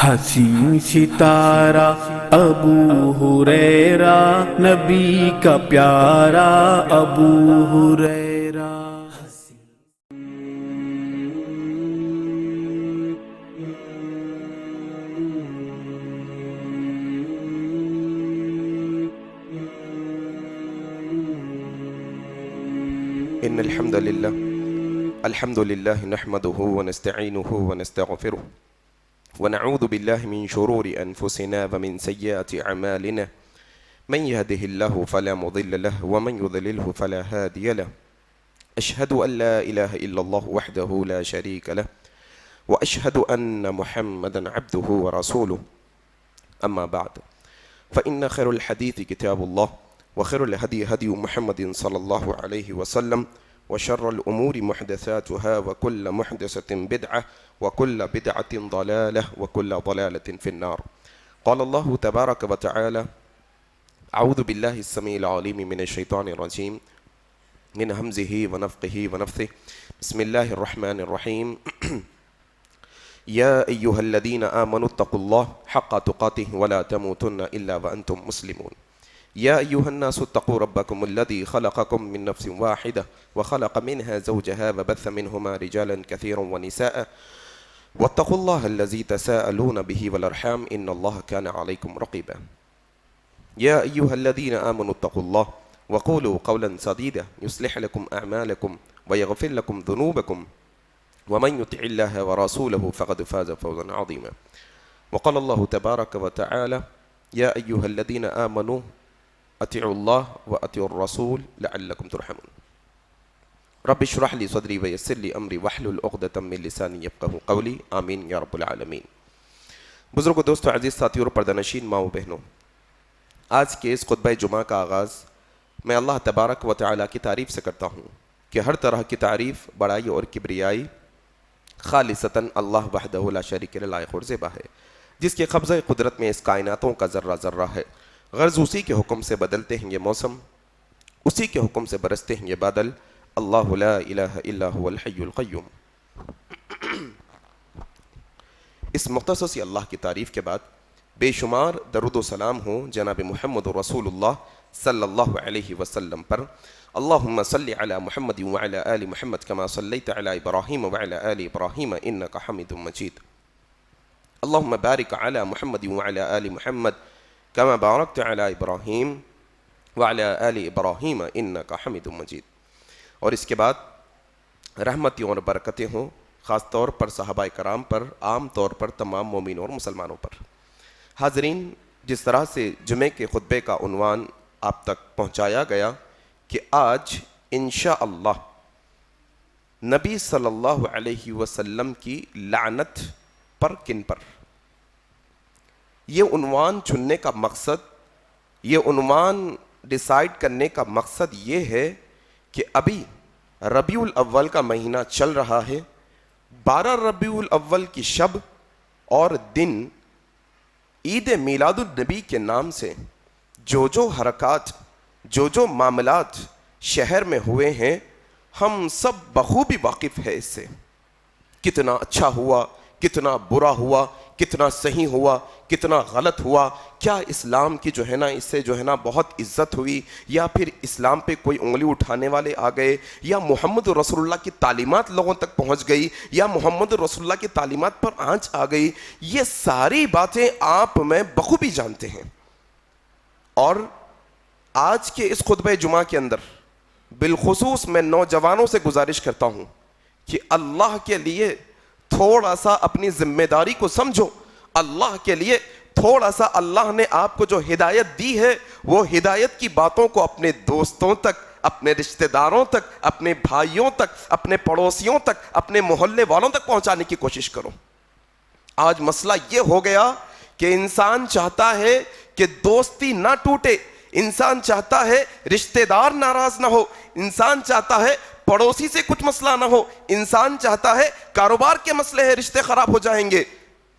حسین ستارہ ابو ہریرہ، نبی کا پیارا ابو ہریرہ۔ ان الحمد لله نحمده ونستعينه ونستغفره ونعوذ بالله من شرور انفسنا ومن سيئات اعمالنا، من يهده الله فلا مضل له ومن يضلله فلا هادي له، اشهد ان لا اله الا الله وحده لا شريك له واشهد ان محمدا عبده ورسوله، اما بعد فان خير الحديث كتاب الله وخير الهدي هدي محمد صلى الله عليه وسلم وشر الأمور محدثاتها وكل محدثة بدعة وكل بدعة ضلالة وكل ضلالة في النار. قال الله تبارك وتعالى: أعوذ بالله السميع العليم من الشيطان الرجيم من همزه ونفخه ونفثه، بسم الله الرحمن الرحيم. يا أيها الذين آمنوا اتقوا الله حق تقاته ولا تموتن إلا وأنتم مسلمون. يا أيها الناس اتقوا ربكم الذي خلقكم من نفس واحدة وخلق منها زوجها وبث منهما رجالا كثيرا ونساء واتقوا الله الذي تساءلون به والأرحام إن الله كان عليكم رقيبا. يا أيها الذين آمنوا اتقوا الله وقولوا قولا سديدا يصلح لكم أعمالكم ويغفر لكم ذنوبكم ومن يطع الله ورسوله فقد فاز فوزا عظيما. وقال الله تبارك وتعالى: يا أيها الذين آمنوا اطیعوا اللہ واطیعوا الرسول لعلکم ترحمون. رب اشرح لی صدری ویسر لی امری واحلل عقدۃ من لسانی یفقہوا قولی، آمین یا رب العالمین. بزرگوں، دوستوں، عزیز ساتھیوں اور پردہ نشین ماؤں بہنوں، آج کے اس خطبہ جمعہ کا آغاز میں اللہ تبارک و تعالیٰ کی تعریف سے کرتا ہوں کہ ہر طرح کی تعریف، بڑائی اور کبریائی خالصتاً اللہ وحدہ لا شریک لہ لائق اور زیبا ہے، جس کے قبضہ قدرت میں اس کائناتوں کا ذرہ ذرہ ہے. غرض اسی کے حکم سے بدلتے ہیں یہ موسم، اسی کے حکم سے برستے ہیں یہ بادل. اللہ لا الہ الا هو الحی القیوم. اس مختصر سی اللہ کی تعریف کے بعد بے شمار درود و سلام ہوں جناب محمد رسول اللہ صلی اللہ علیہ وسلم پر. اللہم صلی علی محمد وعلی آل محمد کما صلیت علی ابراہیم وعلی آل ابراہیم انک حمید مجید. اللہم بارک علی محمد وعلی آل محمد کما بارکت علی ابراہیم وعلی آل ابراہیم انک حمید مجید. اور اس کے بعد رحمتیں اور برکتیں ہوں خاص طور پر صحابہ کرام پر، عام طور پر تمام مومنوں اور مسلمانوں پر. حاضرین، جس طرح سے جمعے کے خطبے کا عنوان آپ تک پہنچایا گیا کہ آج انشاءاللہ نبی صلی اللہ علیہ وسلم کی لعنت پر کن پر، یہ عنوان چننے کا مقصد، یہ عنوان ڈیسائیڈ کرنے کا مقصد یہ ہے کہ ابھی ربیع الاول کا مہینہ چل رہا ہے. 12 ربیع الاول کی شب اور دن عید میلاد النبی کے نام سے جو حرکات، جو معاملات شہر میں ہوئے ہیں، ہم سب بخوبی واقف ہے اس سے. کتنا اچھا ہوا، کتنا برا ہوا، کتنا صحیح ہوا، کتنا غلط ہوا، کیا اسلام کی جو ہے نا اس سے جو ہے نا بہت عزت ہوئی، یا پھر اسلام پہ کوئی انگلی اٹھانے والے آ گئے، یا محمد رسول اللہ کی تعلیمات لوگوں تک پہنچ گئی، یا محمد رسول اللہ کی تعلیمات پر آنچ آ گئی. یہ ساری باتیں آپ میں بخوبی جانتے ہیں. اور آج کے اس خطبہ جمعہ کے اندر بالخصوص میں نوجوانوں سے گزارش کرتا ہوں کہ اللہ کے لیے تھوڑا سا اپنی ذمہ داری کو سمجھو. اللہ کے لیے تھوڑا سا اللہ نے آپ کو جو ہدایت دی ہے، وہ ہدایت کی باتوں کو اپنے دوستوں تک، اپنے رشتہ داروں تک، اپنے بھائیوں تک، اپنے پڑوسیوں تک، اپنے محلے والوں تک پہنچانے کی کوشش کرو. آج مسئلہ یہ ہو گیا کہ انسان چاہتا ہے کہ دوستی نہ ٹوٹے، انسان چاہتا ہے رشتہ دار ناراض نہ ہو، انسان چاہتا ہے پڑوسی سے کچھ مسئلہ نہ ہو، انسان چاہتا ہے کاروبار کے مسئلے ہیں، رشتے خراب ہو جائیں گے.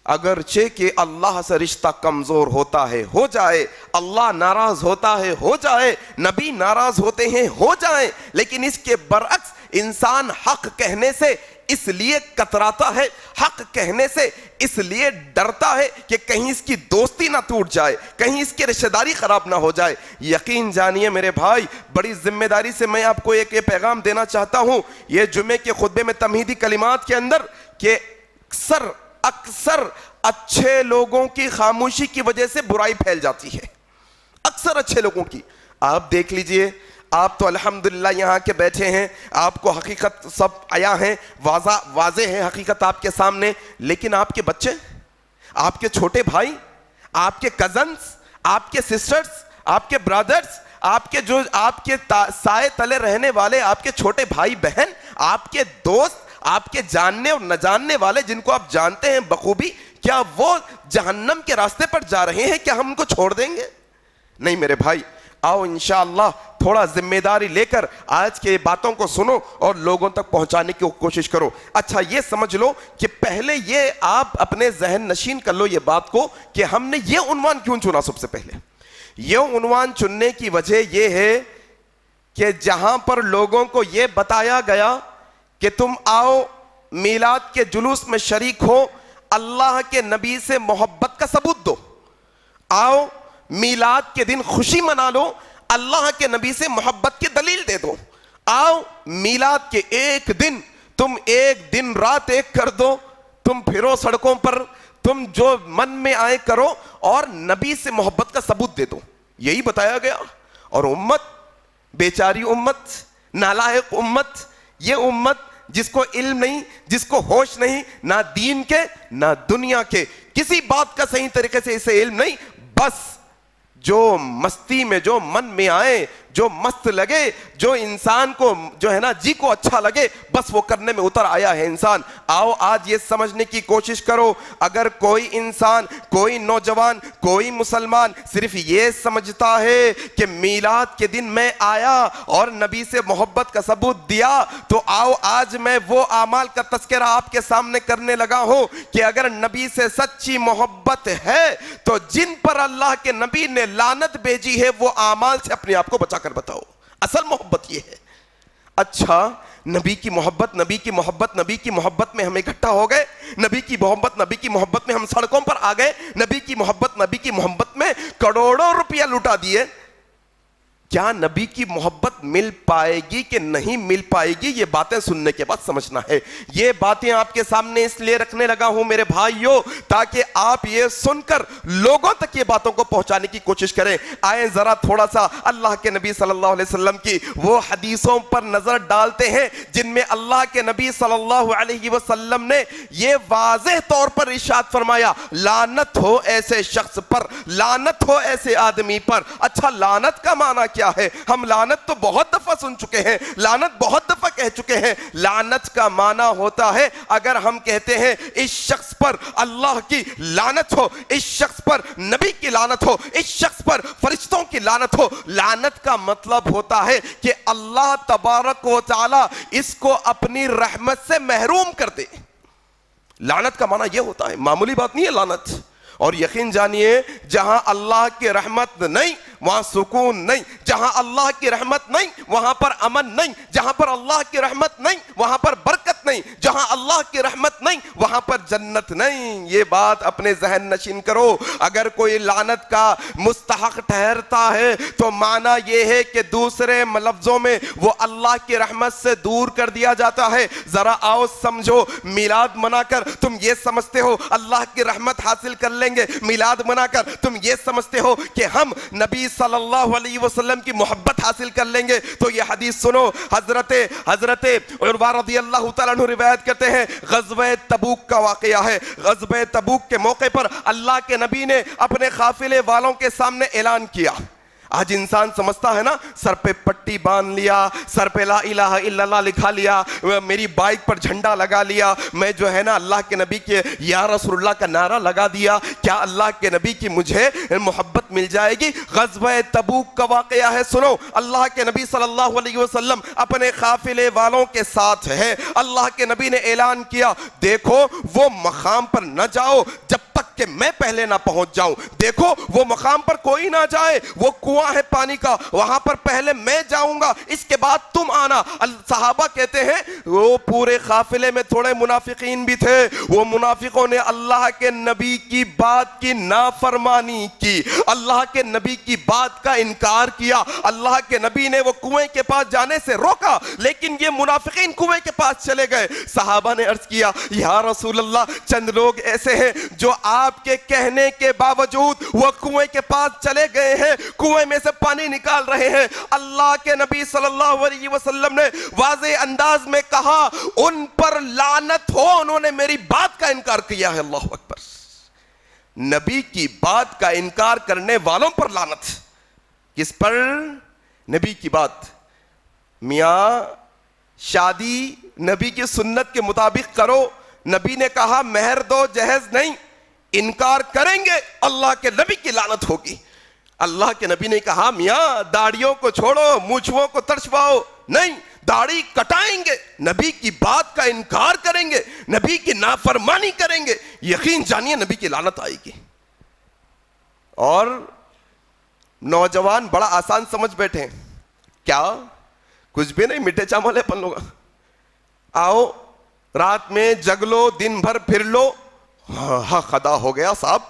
اگرچہ کہ اللہ سے رشتہ کمزور ہوتا ہے ہو جائے، اللہ ناراض ہوتا ہے ہو جائے، نبی ناراض ہوتے ہیں ہو جائیں، لیکن اس کے برعکس انسان حق کہنے سے اس لیے کتراتا ہے حق کہنے سے، اس لیے ڈرتا ہے کہ کہیں اس کی دوستی نہ ٹوٹ جائے، کہیں اس کی رشتہ داری خراب نہ ہو جائے۔ یقین جانیے میرے بھائی، بڑی ذمہ داری سے میں آپ کو ایک پیغام دینا چاہتا ہوں یہ جمعے کے خطبے میں تمہیدی کلمات کے اندر، کہ اکثر اچھے لوگوں کی خاموشی کی وجہ سے برائی پھیل جاتی ہے، اکثر اچھے لوگوں کی۔ آپ دیکھ لیجئے، آپ تو الحمدللہ یہاں کے بیٹھے ہیں، آپ کو حقیقت سب عیاں ہیں، واضح ہے حقیقت آپ کے سامنے، لیکن آپ کے بچے، آپ کے چھوٹے بھائی، آپ کے کزنز، آپ کے سسٹرز، آپ کے برادرز، آپ کے جو آپ کے سائے تلے رہنے والے آپ کے چھوٹے بھائی بہن، آپ کے دوست، آپ کے جاننے اور نہ جاننے والے جن کو آپ جانتے ہیں بخوبی، کیا وہ جہنم کے راستے پر جا رہے ہیں؟ کیا ہم ان کو چھوڑ دیں گے؟ نہیں میرے بھائی، آؤ انشاءاللہ تھوڑا ذمہ داری لے کر آج کے باتوں کو سنو اور لوگوں تک پہنچانے کی کوشش کرو۔ اچھا یہ سمجھ لو کہ پہلے یہ آپ اپنے ذہن نشین کر لو یہ بات کو کہ ہم نے یہ عنوان کیوں چنا۔ سب سے پہلے یہ عنوان چننے کی وجہ یہ ہے کہ جہاں پر لوگوں کو یہ بتایا گیا کہ تم آؤ میلاد کے جلوس میں شریک ہو، اللہ کے نبی سے محبت کا ثبوت دو، آؤ میلاد کے دن خوشی منا لو، اللہ کے نبی سے محبت کی دلیل دے دو، آؤ میلاد کے ایک دن تم ایک دن رات ایک کر دو، تم پھرو سڑکوں پر، تم جو من میں آئے کرو اور نبی سے محبت کا ثبوت دے دو۔ یہی بتایا گیا۔ اور امت، بیچاری امت، نالائق امت، یہ امت جس کو علم نہیں، جس کو ہوش نہیں، نہ دین کے نہ دنیا کے، کسی بات کا صحیح طریقے سے اسے علم نہیں، بس جو مستی میں، جو من میں آئے، جو مست لگے، جو انسان کو جو ہے نا جی کو اچھا لگے، بس وہ کرنے میں اتر آیا ہے انسان۔ آؤ آج یہ سمجھنے کی کوشش کرو، اگر کوئی انسان، کوئی نوجوان، کوئی مسلمان صرف یہ سمجھتا ہے کہ میلاد کے دن میں آیا اور نبی سے محبت کا ثبوت دیا، تو آؤ آج میں وہ اعمال کا تذکرہ آپ کے سامنے کرنے لگا ہوں کہ اگر نبی سے سچی محبت ہے تو جن پر اللہ کے نبی نے لعنت بھیجی ہے وہ اعمال سے اپنے آپ کو بچا کر بتاؤ۔ اصل محبت یہ ہے۔ اچھا نبی کی محبت، نبی کی محبت، نبی کی محبت میں ہم اکٹھا ہو گئے، نبی کی محبت، نبی کی محبت میں ہم سڑکوں پر آ گئے، نبی کی محبت، نبی کی محبت میں کروڑوں روپیہ لٹا دیے، کیا نبی کی محبت مل پائے گی کہ نہیں مل پائے گی؟ یہ باتیں سننے کے بعد سمجھنا ہے۔ یہ باتیں آپ کے سامنے اس لیے رکھنے لگا ہوں میرے بھائیوں تاکہ آپ یہ سن کر لوگوں تک یہ باتوں کو پہنچانے کی کوشش کریں۔ آئیں ذرا تھوڑا سا اللہ کے نبی صلی اللہ علیہ وسلم کی وہ حدیثوں پر نظر ڈالتے ہیں جن میں اللہ کے نبی صلی اللہ علیہ وسلم نے یہ واضح طور پر ارشاد فرمایا، لعنت ہو ایسے شخص پر، لعنت ہو ایسے آدمی پر۔ اچھا لعنت کا معنی کیا ہے؟ ہم لعنت تو بہت دفعہ سن چکے ہیں، لعنت بہت دفعہ کہہ چکے ہیں۔ لعنت کا معنی ہوتا ہے اگر ہم کہتے ہیں اس شخص پر اللہ کی لعنت ہو، اس شخص پر نبی کی لعنت ہو، اس شخص پر فرشتوں کی لعنت ہو، لعنت کا مطلب ہوتا ہے کہ اللہ تبارک و تعالی اس کو اپنی رحمت سے محروم کر دے۔ لعنت کا معنی یہ ہوتا ہے، معمولی بات نہیں ہے لعنت۔ اور یقین جانیے جہاں اللہ کی رحمت نہیں وہاں سکون نہیں، جہاں اللہ کی رحمت نہیں وہاں پر امن نہیں، جہاں پر اللہ کی رحمت نہیں وہاں پر برکت نہیں، جہاں اللہ کی رحمت نہیں وہاں پر جنت نہیں۔ یہ بات اپنے ذہن نشین کرو۔ اگر کوئی لعنت کا مستحق ٹھہرتا ہے تو معنی یہ ہے کہ دوسرے لفظوں میں وہ اللہ کی رحمت سے دور کر دیا جاتا ہے۔ ذرا آؤ سمجھو، میلاد منا کر تم یہ سمجھتے ہو اللہ کی رحمت حاصل کر لیں گے، میلاد منا کر تم یہ سمجھتے ہو کہ ہم نبی صلی اللہ علیہ وسلم کی محبت حاصل کر لیں گے، تو یہ حدیث سنو۔ حضرت عروہ رضی اللہ تعالیٰ عنہ روایت کرتے ہیں، غزوہ تبوک کا واقعہ ہے۔ غزوہ تبوک کے موقع پر اللہ کے نبی نے اپنے قافلے والوں کے سامنے اعلان کیا۔ آج انسان سمجھتا ہے نا، سر پہ پٹی باندھ لیا، سر پہ لا الہ الا اللہ لکھا لیا، میری بائک پر جھنڈا لگا لیا، میں جو ہے نا اللہ کے نبی کے یا رسول اللہ کا نعرہ لگا دیا، کیا اللہ کے نبی کی مجھے محبت مل جائے گی؟ غزوہ تبوک کا واقعہ ہے، سنو۔ اللہ کے نبی صلی اللہ علیہ وسلم اپنے قافلے والوں کے ساتھ ہے۔ اللہ کے نبی نے اعلان کیا، دیکھو وہ مقام پر نہ جاؤ جب تک تک کہ میں پہلے نہ پہنچ جاؤں. دیکھو وہ مقام پر کوئی نہ جائے, وہ کنواں ہے پانی کا, وہاں پر پہلے میں جاؤں گا, اس کے بعد تم آنا. صحابہ کہتے ہیں وہ پورے قافلے میں تھوڑے منافقین بھی تھے, وہ منافقوں نے اللہ کے نبی کی بات کی نافرمانی کی, اللہ کے نبی کی بات کا انکار کیا. اللہ کے نبی نے وہ کنویں کے پاس جانے سے روکا, لیکن یہ منافقین کنویں کے پاس چلے گئے. صحابہ نے عرض کیا یا رسول اللہ, چند لوگ ایسے ہیں جو آپ کے کہنے کے باوجود وہ کنویں کے پاس چلے گئے ہیں, کنویں میں سے پانی نکال رہے ہیں. اللہ کے نبی صلی اللہ علیہ وسلم نے واضح انداز میں کہا ان پر لعنت ہو, انہوں نے میری بات کا انکار کیا ہے. اللہ اکبر. نبی کی بات کا انکار کرنے والوں پر لعنت. کس پر؟ نبی کی بات. میاں شادی نبی کی سنت کے مطابق کرو, نبی نے کہا مہر دو جہیز نہیں, انکار کریں گے اللہ کے نبی کی لعنت ہوگی. اللہ کے نبی نے کہا میاں داڑھیوں کو چھوڑو, مونچھوں کو ترچواؤ نہیں, داڑھی کٹائیں گے, نبی کی بات کا انکار کریں گے, نبی کی نافرمانی کریں گے, یقین جانیے نبی کی لعنت آئے گی. اور نوجوان بڑا آسان سمجھ بیٹھے ہیں, کیا کچھ بھی نہیں, میٹھے چاول ہے پن لوگا, آؤ رات میں جگ لو, دن بھر پھر لو. حق ادا ہو گیا صاحب,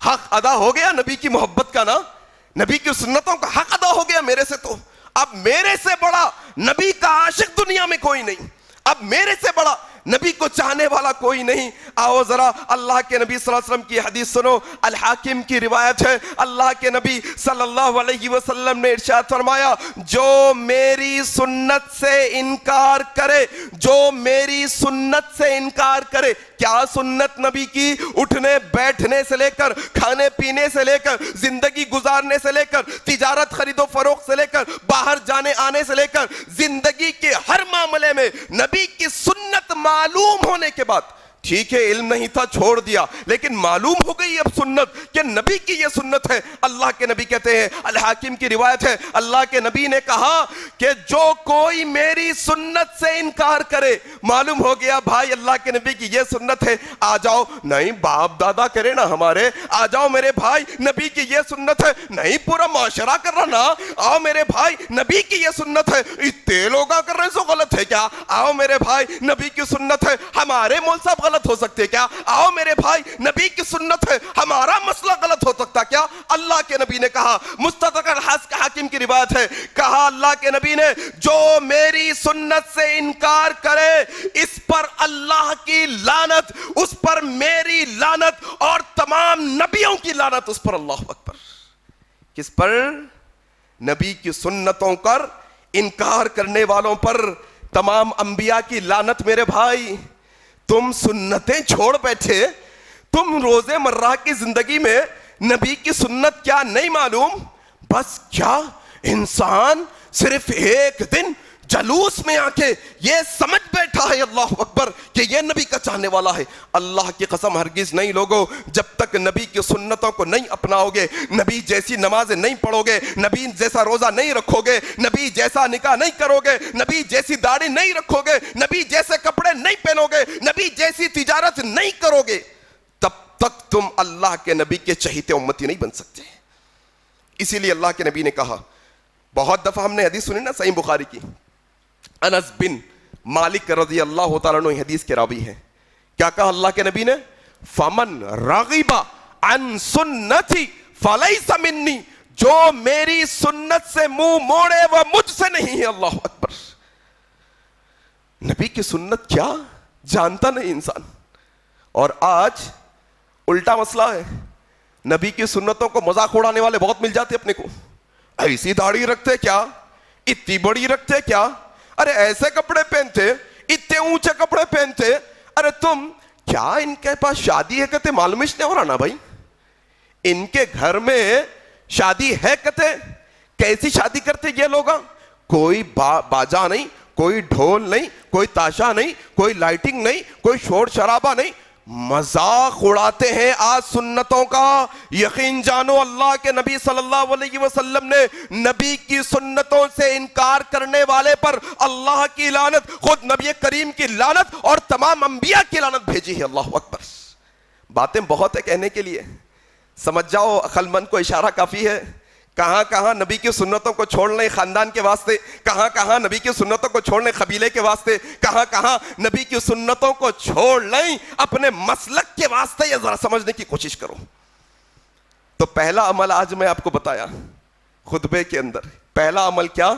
حق ادا ہو گیا نبی کی محبت کا نا, نبی کی سنتوں کا حق ادا ہو گیا میرے سے. تو اب میرے سے بڑا نبی کا عاشق دنیا میں کوئی نہیں, اب میرے سے بڑا نبی کو چاہنے والا کوئی نہیں. آؤ ذرا اللہ کے نبی صلی اللہ علیہ وسلم کی حدیث سنو. الحاکم کی روایت ہے, اللہ کے نبی صلی اللہ علیہ وسلم نے ارشاد فرمایا جو میری سنت سے انکار کرے, جو میری سنت سے انکار کرے. کیا سنت نبی کی؟ اٹھنے بیٹھنے سے لے کر, کھانے پینے سے لے کر, زندگی گزارنے سے لے کر, تجارت خرید و فروخت سے لے کر, باہر جانے آنے سے لے کر, زندگی کے ہر معاملے میں نبی کی سنت معلوم ہونے کے بعد, ٹھیک ہے علم نہیں تھا چھوڑ دیا, لیکن معلوم ہو گئی اب سنت کہ نبی کی یہ سنت ہے. اللہ کے نبی کہتے ہیں, الحاکم کی روایت ہے, اللہ کے نبی نے کہا کہ جو کوئی میری سنت سے انکار کرے, معلوم ہو گیا بھائی اللہ کے نبی کی یہ سنت ہے, آ جاؤ. نہیں باپ دادا کرے نا ہمارے, آ جاؤ میرے بھائی نبی کی یہ سنت ہے. نہیں پورا معاشرہ کر رہا نا, آؤ میرے بھائی نبی کی یہ سنت ہے. اتنے لوگ کر رہے سو غلط ہے کیا؟ آؤ میرے بھائی نبی کی سنت ہے. ہمارے مول صاحب غلط ہو سکتے کیا؟ آؤ میرے بھائی نبی کی سنت ہے. ہمارا مسئلہ غلط ہو سکتا کیا؟ اللہ کے نبی نے کہا, مستدرک حاکم کی روایت ہے, کہا اللہ کے نبی نے جو میری سنت سے انکار کرے اس پر اللہ کی لعنت, اس پر میری لعنت, اور تمام نبیوں کی لعنت اس پر. اللہ اکبر. کس پر؟ نبی کی سنتوں پر انکار کرنے والوں پر تمام انبیاء کی لعنت. میرے بھائی تم سنتیں چھوڑ بیٹھے, تم روزے مرہ کی زندگی میں نبی کی سنت کیا نہیں معلوم. بس کیا انسان صرف ایک دن جلوس میں آ کے یہ سمجھ بیٹھا ہے اللہ اکبر کہ یہ نبی کا چاہنے والا ہے. اللہ کی قسم ہرگز نہیں لوگو, جب تک نبی کی سنتوں کو نہیں اپناؤ گے, نبی جیسی نمازیں نہیں پڑھو گے, نبی جیسا روزہ نہیں رکھو گے, نبی جیسا نکاح نہیں کرو گے, نبی جیسی داڑھی نہیں رکھو گے, نبی جیسے کپڑے نہیں پہنو گے, نبی جیسی تجارت نہیں کرو گے, تب تک تم اللہ کے نبی کے چہیتے امتی نہیں بن سکتے. اسی لیے اللہ کے نبی نے کہا, بہت دفعہ ہم نے حدیث سنی نا صحیح بخاری کی, انس بن مالک رضی اللہ تعالیٰ عنہ حدیث کے راوی ہیں, کیا کہا اللہ کے نبی نے؟ فمن رغب عن سنتی فلیس منی, جو میری سنت سے منہ موڑے وہ مجھ سے نہیں ہے. اللہ اکبر. نبی کی سنت کیا جانتا نہیں انسان. اور آج الٹا مسئلہ ہے, نبی کی سنتوں کو مذاق اڑانے والے بہت مل جاتے اپنے کو. ایسی داڑھی رکھتے کیا, اتنی بڑی رکھتے کیا, ارے ایسے کپڑے پہنتے, اتنے اونچے کپڑے پہنتے, ارے تم کیا ان کے پاس شادی ہے کہتے معلومش نہیں ہو رہا نا بھائی, ان کے گھر میں شادی ہے کہتے, کیسی شادی کرتے یہ لوگ, کوئی باجا نہیں, کوئی ڈھول نہیں, کوئی تاشا نہیں, کوئی لائٹنگ نہیں, کوئی شور شرابہ نہیں, مذاق اڑاتے ہیں آج سنتوں کا. یقین جانو اللہ کے نبی صلی اللہ علیہ وسلم نے نبی کی سنتوں سے انکار کرنے والے پر اللہ کی لعنت, خود نبی کریم کی لعنت اور تمام انبیاء کی لعنت بھیجی ہے. اللہ اکبر. باتیں بہت ہے کہنے کے لیے, سمجھ جاؤ عقل مند کو اشارہ کافی ہے. کہاں کہاں نبی کی سنتوں کو چھوڑ لیں خاندان کے واسطے, کہاں کہاں نبی کی سنتوں کو چھوڑ لیں قبیلے کے واسطے, کہاں کہاں نبی کی سنتوں کو چھوڑ لیں اپنے مسلک کے واسطے. یہ ذرا سمجھنے کی کوشش کرو. تو پہلا عمل آج میں آپ کو بتایا خطبے کے اندر, پہلا عمل کیا؟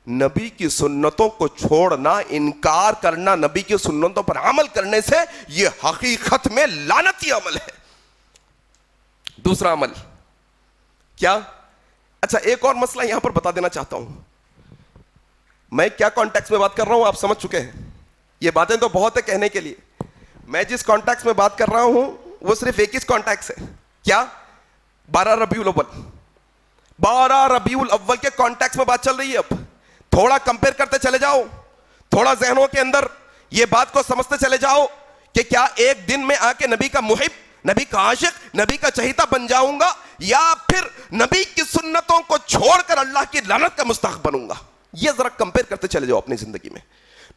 نبی کی سنتوں کو چھوڑنا, انکار کرنا نبی کی سنتوں پر عمل کرنے سے یہ حقیقت میں لعنتی عمل ہے. دوسرا عمل کیا؟ اچھا ایک اور مسئلہ یہاں پر بتا دینا چاہتا ہوں. میں کیا کانٹیکس میں بات کر رہا ہوں آپ سمجھ چکے ہیں. یہ باتیں تو بہت ہے کہنے کے لیے. میں جس کانٹیکس میں بات کر رہا ہوں وہ صرف ایک ہی کانٹیکس ہے. کیا؟ 12 ربیع الاول. 12 ربیع الاول کے کانٹیکس میں بات چل رہی ہے. اب تھوڑا کمپیئر کرتے چلے جاؤ, تھوڑا ذہنوں کے اندر یہ بات کو سمجھتے چلے جاؤ کہ کیا ایک دن میں آ کے نبی کا محب, نبی کا عاشق, نبی کا چہیتا بن جاؤں گا, یا پھر نبی کی سنتوں کو چھوڑ کر اللہ کی لعنت کا مستحق بنوں گا. یہ ذرا کمپیئر کرتے چلے جاؤ اپنی زندگی میں.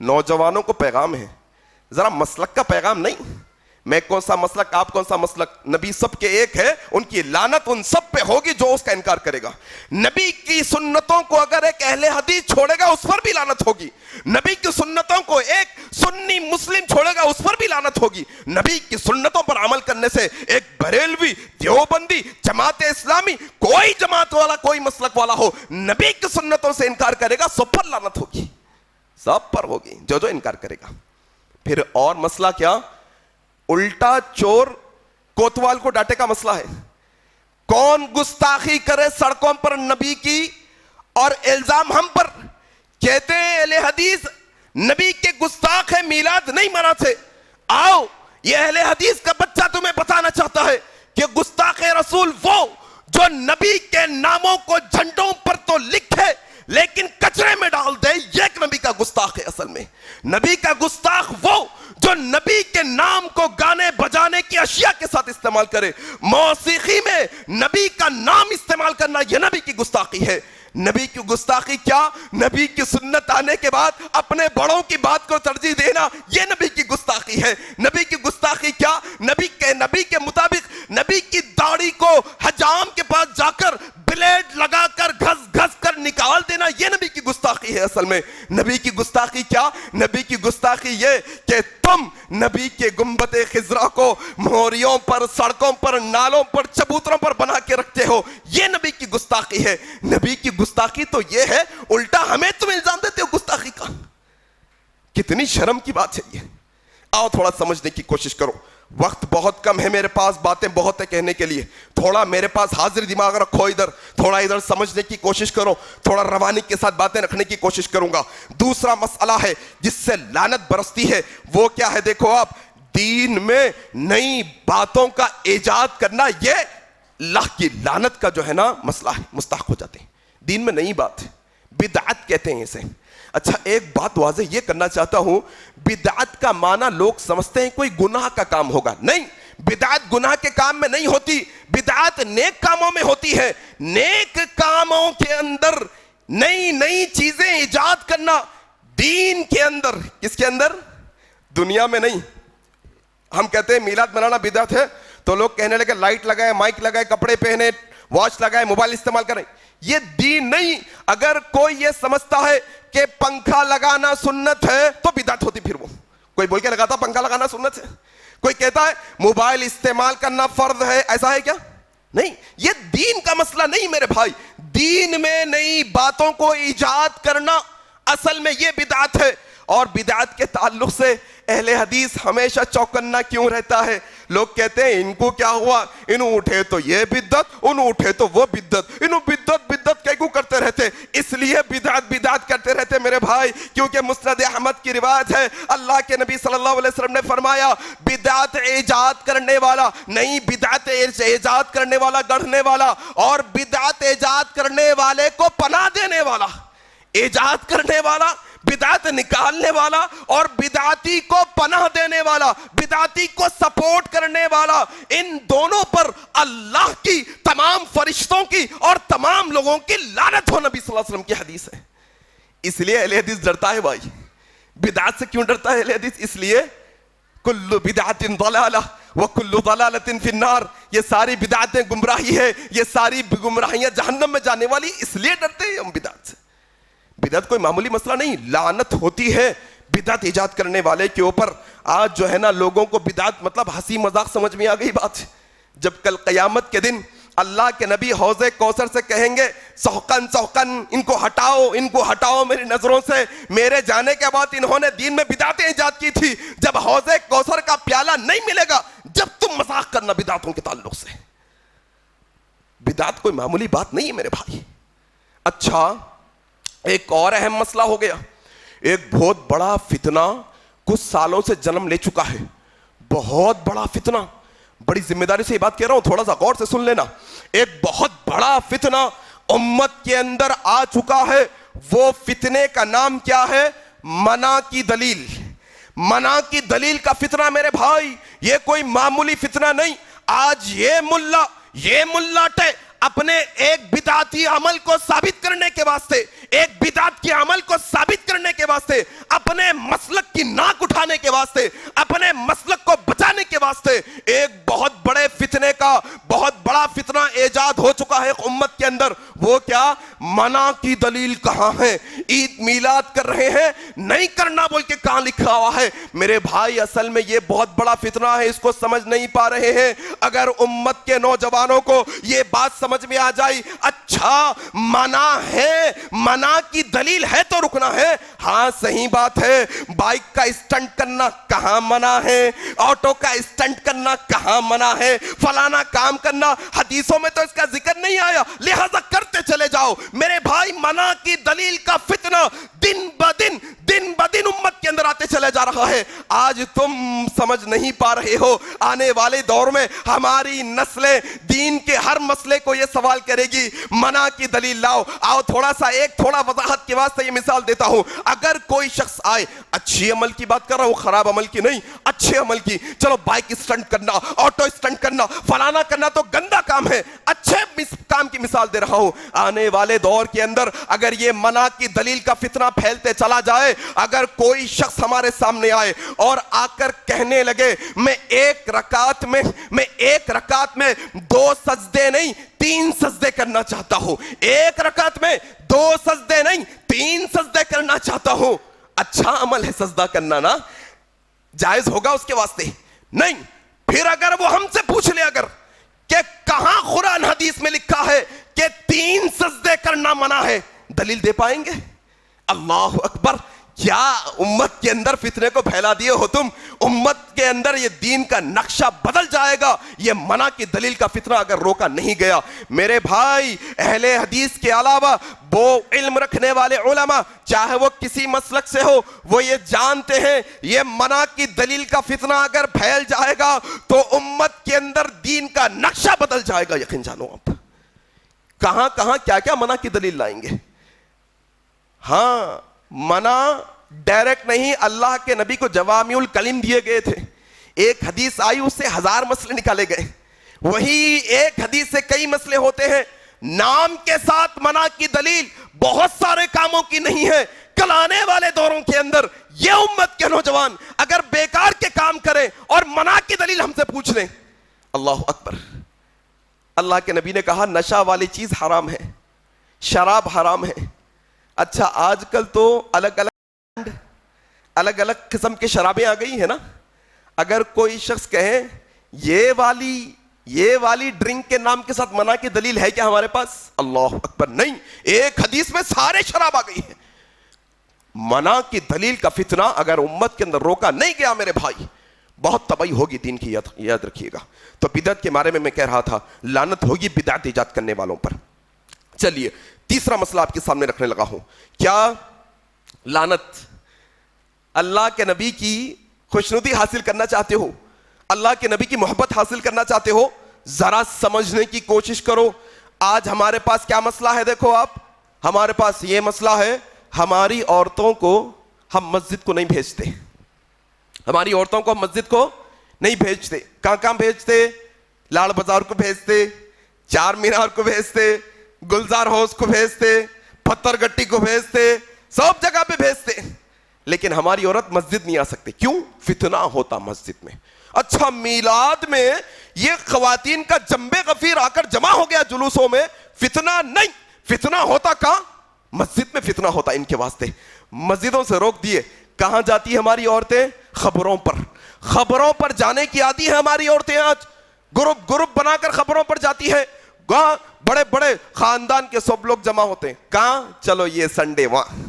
نوجوانوں کو پیغام ہے, ذرا مسلک کا پیغام نہیں, میں کون سا مسلک آپ کون سا مسلک, نبی سب کے ایک ہے, ان کی لعنت ان سب پہ ہوگی جو اس کا انکار کرے گا. نبی کی سنتوں کو اگر ایک اہل حدیث چھوڑے گا اس پر بھی لعنت ہوگی. نبی کی سنتوں کو ایک سنی مسلم چھوڑے گا اس پر بھی لعنت ہوگی. نبی کی سنتوں پر عمل کرنے سے ایک بریلوی, دیوبندی, جماعت اسلامی, کوئی جماعت والا, کوئی مسلک والا ہو, نبی کی سنتوں سے انکار کرے گا, سب پر لعنت ہوگی, سب پر ہوگی جو انکار کرے گا. پھر اور مسئلہ کیا؟ الٹا چور کوتوال کو ڈانٹے کا مسئلہ ہے. کون گستاخی کرے سڑکوں پر نبی کی اور الزام ہم پر. کہتے ہیں اہل حدیث نبی کے گستاخ ہے, میلاد نہیں مناتے. آؤ یہ اہل حدیث کا بچہ تمہیں بتانا چاہتا ہے کہ گستاخ رسول وہ جو نبی کے ناموں کو جھنڈوں پر تو لکھے لیکن کچرے میں ڈال دے, یہ ایک نبی کا گستاخ ہے. اصل میں نبی کا گستاخ وہ جو نبی کے نام کو گانے بجانے کی اشیاء کے ساتھ استعمال کرے. موسیقی میں نبی کا نام استعمال کرنا یہ نبی کی گستاخی ہے. نبی کی گستاخی کیا؟ نبی کی سنت آنے کے بعد اپنے بڑوں کی بات کو ترجیح دینا, یہ نبی کی گستاخی ہے. نبی کی گستاخی کیا؟ نبی کے مطابق نبی کی داڑھی کو حجام کے پاس جا کر بلیڈ لگا کر گھس گھس کر نکال دینا, یہ نبی کی گستاخی ہے. اصل میں نبی کی گستاخی کیا؟ نبی کی گستاخی یہ کہ تم نبی کے گنبد خضرا کو موریوں پر, سڑکوں پر, نالوں پر, چبوتروں پر بنا کے رکھتے ہو, یہ نبی کی گستاخی ہے. نبی کی گستاخی تو یہ ہے, الٹا ہمیں تم الزام دیتے ہو گستاخی کا. کتنی شرم کی بات ہے یہ. آؤ تھوڑا سمجھنے کی کوشش کرو. وقت بہت کم ہے میرے پاس, باتیں بہت ہے کہنے کے لیے. تھوڑا میرے پاس حاضر دماغ رکھو, ادھر تھوڑا ادھر سمجھنے کی کوشش کرو, تھوڑا روانی کے ساتھ باتیں رکھنے کی کوشش کروں گا. دوسرا مسئلہ ہے جس سے لعنت برستی ہے, وہ کیا ہے؟ دیکھو آپ, دین میں نئی باتوں کا ایجاد کرنا, یہ اللہ کی لعنت کا جو ہے نا مسئلہ ہے, مستحق ہو جاتے ہیں. دین میں نئی بات, بدعت کہتے ہیں اسے. اچھا ایک بات واضح یہ کرنا چاہتا ہوں, بدعت کا معنی لوگ سمجھتے ہیں کوئی گناہ کا کام ہوگا. نہیں, بدعت گناہ کے کام میں نہیں ہوتی, بدعت نیک کاموں میں ہوتی ہے. نیک کاموں کے اندر نئی نئی چیزیں ایجاد کرنا, دین کے اندر. کس کے اندر؟ دنیا میں نہیں. ہم کہتے ہیں میلاد منانا بدعت ہے, تو لوگ کہنے لگے لائٹ لگائے, مائک لگائے, کپڑے پہنے, واچ لگائے, موبائل استعمال کریں. یہ دین نہیں. اگر کوئی یہ سمجھتا ہے کہ پنکھا لگانا سنت ہے تو بدعت ہوتی. پھر وہ کوئی بول کے لگاتا پنکھا لگانا سنت ہے, کوئی کہتا ہے موبائل استعمال کرنا فرض ہے, ایسا ہے کیا؟ نہیں, یہ دین کا مسئلہ نہیں میرے بھائی. دین میں نئی باتوں کو ایجاد کرنا اصل میں یہ بدعت ہے. اور بدعت کے تعلق سے اہل حدیث ہمیشہ چوکنا کیوں رہتا ہے؟ لوگ کہتے ہیں ان کو کیا ہوا, انہوں اٹھے تو یہ بدعت, انہوں اٹھے تو وہ بدعت, انہوں بدعت کیوں کرتے رہتے؟ اس لیے بدعت کرتے رہتے میرے بھائی کیونکہ مسند احمد کی روایت ہے, اللہ کے نبی صلی اللہ علیہ وسلم نے فرمایا, بدعت ایجاد کرنے والا, نئی بدعت ایجاد کرنے والا, گڑھنے والا, اور بدعت ایجاد کرنے والے کو پناہ دینے والا. ایجاد کرنے والا, بدعت نکالنے والا, اور بدعتی کو پناہ دینے والا, بدعتی کو سپورٹ کرنے والا, ان دونوں پر اللہ کی, تمام فرشتوں کی اور تمام لوگوں کی لعنت ہو. نبی صلی اللہ علیہ وسلم کی حدیث ہے. اس لیے اہل حدیث ڈرتا ہے بھائی. بدعت سے کیوں ڈرتا ہے اہل حدیث؟ اس لیے کل بدعت ضلالہ وکل ضلالۃ فی النار. یہ ساری بدعتیں گمراہی ہے, یہ ساری گمراہیاں جہنم میں جانے والی. اس لیے ڈرتے ہیں ہم بدعت سے. بدعت کوئی معمولی مسئلہ نہیں, لعنت ہوتی ہے بدعت ایجاد کرنے والے کے اوپر. آج جو ہے نا لوگوں کو بدعت مطلب ہنسی مذاق سمجھ میں آ گئی بات. جب کل قیامت کے دن اللہ کے نبی حوض کوثر سے کہیں گے سحقن سحقن, ان کو ہٹاؤ میری نظروں سے, میرے جانے کے بعد انہوں نے دین میں بدعتیں ایجاد کی تھی. جب حوض کوثر کا پیالہ نہیں ملے گا جب تم مذاق کرنا بدعتوں کے تعلق سے. بدعت کوئی معمولی بات نہیں ہے میرے بھائی. اچھا ایک اور اہم مسئلہ ہو گیا. ایک بہت بڑا فتنہ کچھ سالوں سے جنم لے چکا ہے, بہت بڑا فتنہ. بڑی ذمہ داری سے یہ بات کہہ رہا ہوں, تھوڑا سا غور سے سن لینا. ایک بہت بڑا فتنہ امت کے اندر آ چکا ہے. وہ فتنے کا نام کیا ہے؟ منع کی دلیل. منع کی دلیل کا فتنہ میرے بھائی, یہ کوئی معمولی فتنہ نہیں. آج یہ ملاٹے اپنے ایک بدعتی عمل کو ثابت کرنے کے واسطے, ایک بدعت کے عمل کو ثابت کرنے کے واسطے, اپنے مسلک کی ناک اٹھانے کے واسطے, اپنے مسلک کو بچانے کے واسطے ایک بہت بڑے فتنے کا بہت بڑا فتنہ ایجاد ہو چکا ہے امت کے اندر. وہ کیا؟ منع کی دلیل کہاں ہے؟ عید میلاد کر رہے ہیں, نہیں کرنا بول کے کہاں لکھا ہوا ہے؟ میرے بھائی اصل میں یہ بہت بڑا فتنہ ہے, اس کو سمجھ نہیں پا رہے ہیں. اگر امت کے نوجوانوں کو یہ بات سمجھ میں آ جائے, اچھا منع ہے, منع کی دلیل ہے تو رکنا ہے. ہاں صحیح بات ہے, بائک کا اسٹنٹ کرنا کہاں منع ہے, آٹو کا اسٹنٹ کرنا کہاں منع ہے, فلانا کام کرنا حدیثوں میں تو اس کا ذکر نہیں آیا, لہذا کرتے چلے جاؤ. میرے بھائی منع کی دلیل کا فتنہ دن بدن امت کے اندر آتے چلے جا رہا ہے. آج تم سمجھ نہیں پا رہے ہو, آنے والے دور میں ہماری نسلیں دین کے ہر مسئلے کو یہ سوال کرے گی منع کی دلیل لاؤ. آؤ تھوڑا وضاحت کے واسطے یہ مثال دیتا ہوں. اگر کوئی شخص آئے, اچھی عمل کی بات کر رہا ہوں, خراب عمل کی نہیں, اچھے عمل کی. چلو بائک اسٹنٹ کرنا, آٹو اسٹنٹ کرنا, فلانا کرنا تو گندا کام ہے, اچھے کام کی مثال دے رہا ہوں. آنے والے دور کے اندر اگر یہ منع کی دلیل کا فتنہ پھیلتے چلا جائے, اگر کوئی شخص ہمارے سامنے آئے اور آ کر کہنے لگے میں ایک رکعت میں 2 سجدے نہیں 3 سجدے کرنا چاہتا ہوں, ایک رکعت میں 2 سجدے نہیں 3 سجدے کرنا چاہتا ہوں, اچھا عمل ہے سجدہ کرنا نا, جائز ہوگا اس کے واسطے نہیں. پھر اگر وہ ہم سے پوچھ لے اگر کہ کہاں قرآن حدیث میں لکھا ہے کہ 3 سجدے کرنا منع ہے, دلیل دے پائیں گے؟ اللہ اکبر, کیا امت کے اندر فتنے کو پھیلا دیے ہو تم. امت کے اندر یہ دین کا نقشہ بدل جائے گا یہ منع کی دلیل کا فتنہ اگر روکا نہیں گیا. میرے بھائی اہل حدیث کے علاوہ وہ علم رکھنے والے علماء چاہے وہ کسی مسلک سے ہو, وہ یہ جانتے ہیں یہ منع کی دلیل کا فتنہ اگر پھیل جائے گا تو امت کے اندر دین کا نقشہ بدل جائے گا. یقین جانو آپ کہاں کیا منع کی دلیل لائیں گے. ہاں منع ڈائریکٹ نہیں, اللہ کے نبی کو جوامع الکلم دیے گئے تھے, ایک حدیث آئی اس سے 1000 مسئلے نکالے گئے. وہی ایک حدیث سے کئی مسئلے ہوتے ہیں. نام کے ساتھ منع کی دلیل بہت سارے کاموں کی نہیں ہے. کل آنے والے دوروں کے اندر یہ امت کے نوجوان اگر بیکار کے کام کریں اور منع کی دلیل ہم سے پوچھ لیں, اللہ اکبر. اللہ کے نبی نے کہا نشہ والی چیز حرام ہے, شراب حرام ہے. اچھا آج کل تو الگ الگ قسم کی شرابیں آ گئی ہیں نا. اگر کوئی شخص کہے یہ والی ڈرنک کے نام کے ساتھ منع کی دلیل ہے کیا ہمارے پاس؟ اللہ اکبر, نہیں. ایک حدیث میں سارے شراب آ گئی ہیں. منع کی دلیل کا فتنہ اگر امت کے اندر روکا نہیں گیا میرے بھائی بہت تباہی ہوگی دین کی, یاد رکھیے گا. تو بدعت کے بارے میں کہہ رہا تھا, لعنت ہوگی بدعت ایجاد کرنے والوں پر. چلیے تیسرا مسئلہ آپ کے سامنے رکھنے لگا ہوں. کیا لعنت؟ اللہ کے نبی کی خوشنودی حاصل کرنا چاہتے ہو, اللہ کے نبی کی محبت حاصل کرنا چاہتے ہو, ذرا سمجھنے کی کوشش کرو. آج ہمارے پاس کیا مسئلہ ہے؟ دیکھو آپ, ہمارے پاس یہ مسئلہ ہے ہماری عورتوں کو ہم مسجد کو نہیں بھیجتے. ہماری عورتوں کو ہم مسجد کو نہیں بھیجتے. کہاں بھیجتے؟ لاڑ بازار کو بھیجتے, چار مینار کو بھیجتے, گلزار ہاؤس کو بھیجتے, پتھر گٹی کو بھیجتے, سب جگہ پہ بھیجتے. لیکن ہماری عورت مسجد نہیں آ سکتی. کیوں؟ فتنہ ہوتا مسجد میں. اچھا میلاد میں یہ خواتین کا جنبے غفیر آ کر جمع ہو گیا جلوسوں میں, فتنہ نہیں. فتنہ ہوتا کہاں؟ مسجد میں فتنہ ہوتا ان کے واسطے. مسجدوں سے روک دیے. کہاں جاتی ہیں ہماری عورتیں؟ خبروں پر. خبروں پر جانے کی عادی ہے ہماری عورتیں آج. گروپ بنا کر خبروں پر جاتی ہے. بڑے بڑے خاندان کے سب لوگ جمع ہوتے ہیں. کہاں؟ چلو یہ سنڈے وہاں,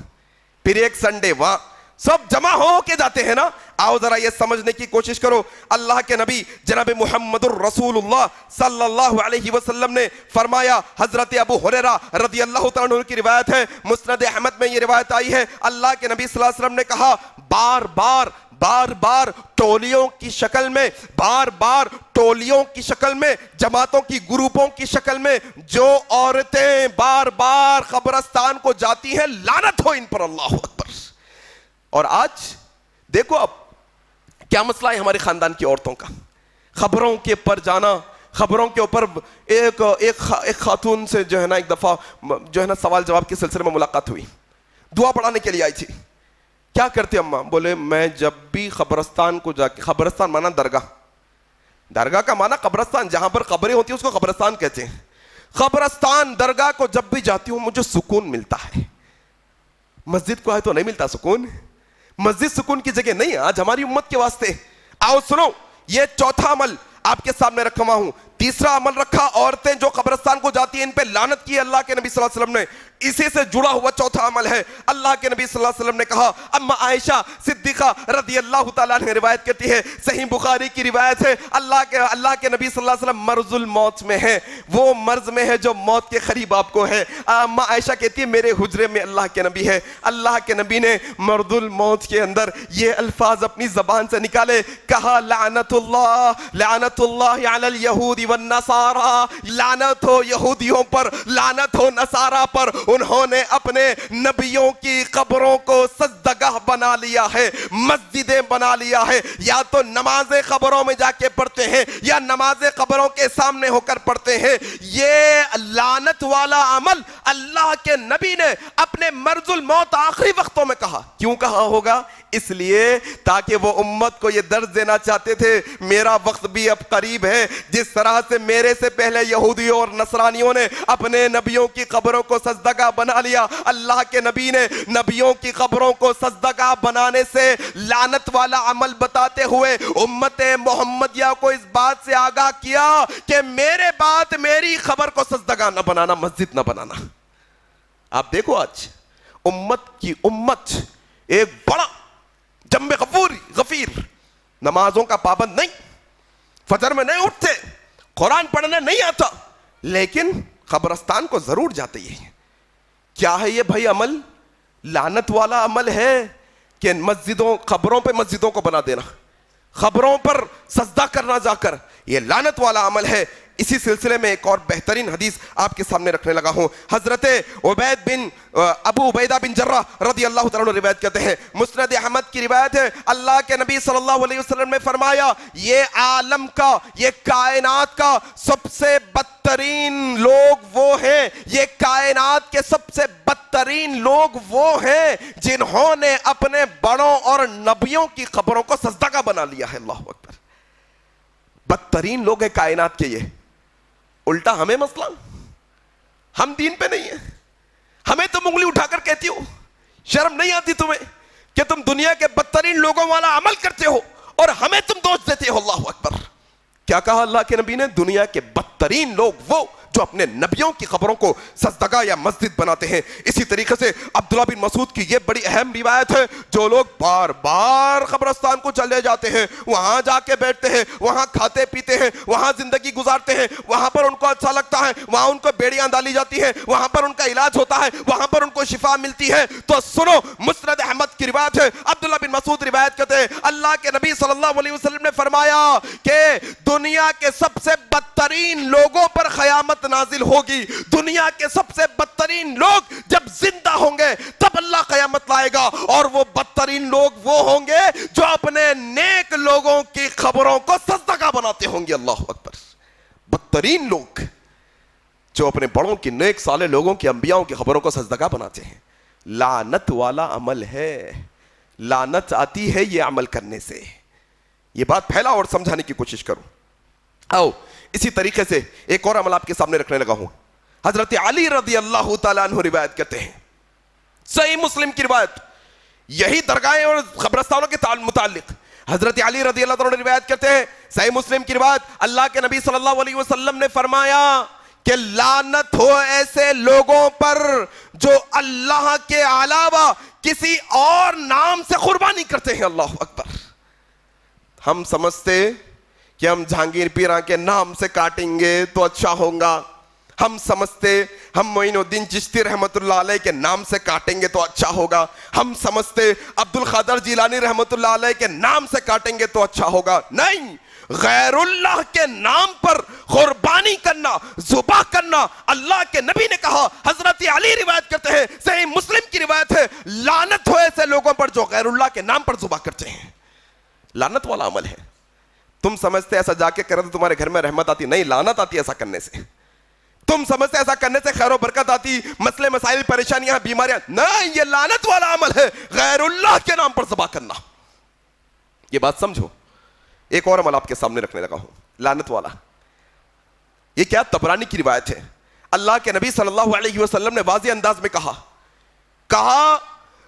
پھر ایک سنڈے وہاں, سب جمع ہو کے جاتے ہیں نا. آؤ ذرا یہ سمجھنے کی کوشش کرو. اللہ کے نبی جناب محمد الرسول اللہ صلی اللہ علیہ وسلم نے فرمایا, حضرت ابو ہریرہ رضی اللہ تعالیٰ عنہ کی روایت ہے, مسند احمد میں یہ روایت آئی ہے, اللہ کے نبی صلی اللہ علیہ وسلم نے کہا, بار بار ٹولیوں کی شکل میں, بار بار ٹولیوں کی شکل میں, جماعتوں کی گروپوں کی شکل میں جو عورتیں بار بار قبرستان کو جاتی ہیں, لعنت ہو ان پر. اللہ اکبر. اور آج دیکھو اب کیا مسئلہ ہے ہمارے خاندان کی عورتوں کا. خبروں کے پر جانا, خبروں کے اوپر ایک خاتون سے جو ہے نا ایک دفعہ جو ہے نا سوال جواب کے سلسلے میں ملاقات ہوئی. دعا پڑھانے کے لیے آئی تھی. کیا کرتے اماں؟ بولے میں جب بھی قبرستان کو جا کے, قبرستان مانا درگاہ, درگاہ کا مانا قبرستان, جہاں پر قبریں ہوتی ہیں اس کو قبرستان کہتے ہیں. قبرستان درگاہ کو جب بھی جاتی ہوں مجھے سکون ملتا ہے. مسجد کو ہے تو نہیں ملتا سکون. مسجد سکون کی جگہ نہیں ہے آج ہماری امت کے واسطے. آؤ سنو, یہ چوتھا عمل آپ کے سامنے رکھا ہوا ہوں. تیسرا عمل رکھا, عورتیں جو قبرستان کو جاتی ہیں ان پہ لعنت کی اللہ کے نبی صلی اللہ علیہ وسلم نے. اسی سے جڑا ہوا چوتھا عمل ہے. اللہ کے نبی صلی اللہ علیہ وسلم نے کہا, اما عائشہ صدیقہ رضی اللہ تعالیٰ عنہ روایت کرتی ہے, صحیح بخاری کی روایت ہے, اللہ کے نبی صلی اللہ علیہ وسلم مرض الموت میں ہے, وہ مرض میں ہے جو موت کے قریب آپ کو ہے. اما عائشہ کہتی ہے میرے حجرے میں اللہ کے نبی ہے. اللہ کے نبی نے مرض الموت کے اندر یہ الفاظ اپنی زبان سے نکالے, کہا لعنت اللہ علی الیہود والنصارى, لعنت ہو یہودیوں پر, لعنت ہو نصارہ پر, انہوں نے اپنے نبیوں کی قبروں کو سجدگاہ بنا لیا ہے, مسجدیں بنا لیا ہے. یا تو نمازیں قبروں میں جا کے پڑھتے ہیں یا نمازیں قبروں کے سامنے ہو کر پڑھتے ہیں. یہ لعنت والا عمل اللہ کے نبی نے اپنے مرض الموت آخری وقتوں میں کہا. کیوں کہا ہوگا؟ اس لیے تاکہ وہ امت کو یہ درس دینا چاہتے تھے میرا وقت بھی اب قریب ہے. جس طرح سے میرے سے پہلے یہودیوں اور نصرانیوں نے اپنے نبیوں کی قبروں کو سجدگاہ بنا لیا, اللہ کے نبی نے نبیوں کی قبروں کو سجدگاہ بنانے سے لعنت والا عمل بتاتے ہوئے امت محمدیہ کو اس بات سے آگاہ کیا کہ میرے بعد میری قبر کو سجدگاہ نہ بنانا, مسجد نہ بنانا. آپ دیکھو آج امت ایک بڑا جنب غفیر, نمازوں کا پابند نہیں, فجر میں نہیں اٹھتے, قرآن پڑھنے نہیں آتا, لیکن قبرستان کو ضرور جاتے. یہ کیا ہے یہ بھائی عمل؟ لعنت والا عمل ہے کہ قبروں پہ مسجدوں کو بنا دینا, قبروں پر سجدہ کرنا جا کر, یہ لعنت والا عمل ہے. اسی سلسلے میں ایک اور بہترین حدیث آپ کے سامنے رکھنے لگا ہوں. حضرت ابو عبیدہ بن جراح رضی اللہ تعالیٰ عنہ روایت کرتے ہیں, مسند احمد کی روایت ہے, اللہ کے نبی صلی اللہ علیہ وسلم نے فرمایا, یہ عالم کا, یہ کائنات کا سب سے بدترین لوگ وہ ہیں, یہ کائنات کے سب سے بدترین لوگ وہ ہیں جنہوں نے اپنے بڑوں اور نبیوں کی قبروں کو سجدہ بنا لیا ہے. اللہ اکبر. بدترین لوگ ہیں کائنات کے. یہ الٹا ہمیں مسئلہ, ہم دین پہ نہیں ہیں, ہمیں تم انگلی اٹھا کر کہتی ہو, شرم نہیں آتی تمہیں کہ تم دنیا کے بدترین لوگوں والا عمل کرتے ہو اور ہمیں تم دوست دیتے ہو. اللہ اکبر. کیا کہا اللہ کے نبی نے؟ دنیا کے بدترین لوگ وہ جو اپنے نبیوں کی قبروں کو سجدگاہ یا مسجد بناتے ہیں. اسی طریقے سے عبداللہ بن مسعود کی یہ بڑی اہم روایت ہے, جو لوگ بار بار قبرستان کو چلے جاتے ہیں, وہاں جا کے بیٹھتے ہیں, وہاں کھاتے پیتے ہیں, وہاں زندگی گزارتے ہیں, وہاں پر ان کو اچھا لگتا ہے, وہاں ان کو بیڑیاں ڈالی جاتی ہیں, وہاں پر ان کا علاج ہوتا ہے, وہاں پر ان کو شفا ملتی ہے. تو سنو, مسند احمد کی روایت ہے, عبداللہ بن مسعود روایت کرتے ہیں, اللہ کے نبی صلی اللہ علیہ وسلم نے فرمایا کہ دنیا کے سب سے بدترین لوگوں پر قیامت نازل ہوگی. دنیا کے سب سے بدترین لوگ جب زندہ ہوں گے تب اللہ قیامت لائے گا, اور وہ بدترین لوگ وہ ہوں گے جو اپنے نیک لوگوں کی قبروں کو سجدہ بناتے ہوں گے. اللہ اکبر. بدترین لوگ جو اپنے بڑوں کی, نیک صالح لوگوں کی, انبیاءوں کی قبروں کو سجدہ بناتے ہیں. لعنت والا عمل ہے. لعنت آتی ہے یہ عمل کرنے سے. یہ بات پھیلا اور سمجھانے کی کوشش کروں. آؤ اسی طریقے سے ایک اور عمل آپ کے سامنے رکھنے لگا ہوں. حضرت علی رضی اللہ تعالیٰ عنہ روایت کرتے ہیں, صحیح مسلم کی روایت, یہی درگاہیں اور قبرستانوں کے متعلق حضرت علی رضی اللہ عنہ روایت کرتے ہیں, صحیح مسلم کی روایت, اللہ کے نبی صلی اللہ علیہ وسلم نے فرمایا کہ لعنت ہو ایسے لوگوں پر جو اللہ کے علاوہ کسی اور نام سے قربانی کرتے ہیں. اللہ اکبر. ہم سمجھتے کہ ہم جہانگیر پیرا کے نام سے کاٹیں گے تو اچھا ہوگا, ہم سمجھتے ہم معین الدین چشتی رحمت اللہ علیہ کے نام سے کاٹیں گے تو اچھا ہوگا, ہم سمجھتے عبد القادر جیلانی رحمت اللہ علیہ کے نام سے کاٹیں گے تو اچھا ہوگا. نہیں, غیر اللہ کے نام پر قربانی کرنا, ذبح کرنا, اللہ کے نبی نے کہا, حضرت علی روایت کرتے ہیں, صحیح مسلم کی روایت ہے, لعنت ہو ایسے لوگوں پر جو غیر اللہ کے نام پر ذبح کرتے ہیں. لعنت والا عمل ہے. تم سمجھتے ایسا جا کے کرے تو تمہارے گھر میں رحمت آتی, نہیں, لعنت آتی ایسا کرنے سے. تم سمجھتے ایسا کرنے سے خیر و برکت آتی, مسئلے مسائل پریشانیاں بیماریاں, نہیں, یہ لعنت والا عمل ہے, غیر اللہ کے نام پر ذبح کرنا. یہ بات سمجھو. ایک اور عمل آپ کے سامنے رکھنے لگا ہوں, لعنت والا. یہ کیا؟ طبرانی کی روایت ہے. اللہ کے نبی صلی اللہ علیہ وسلم نے واضح انداز میں کہا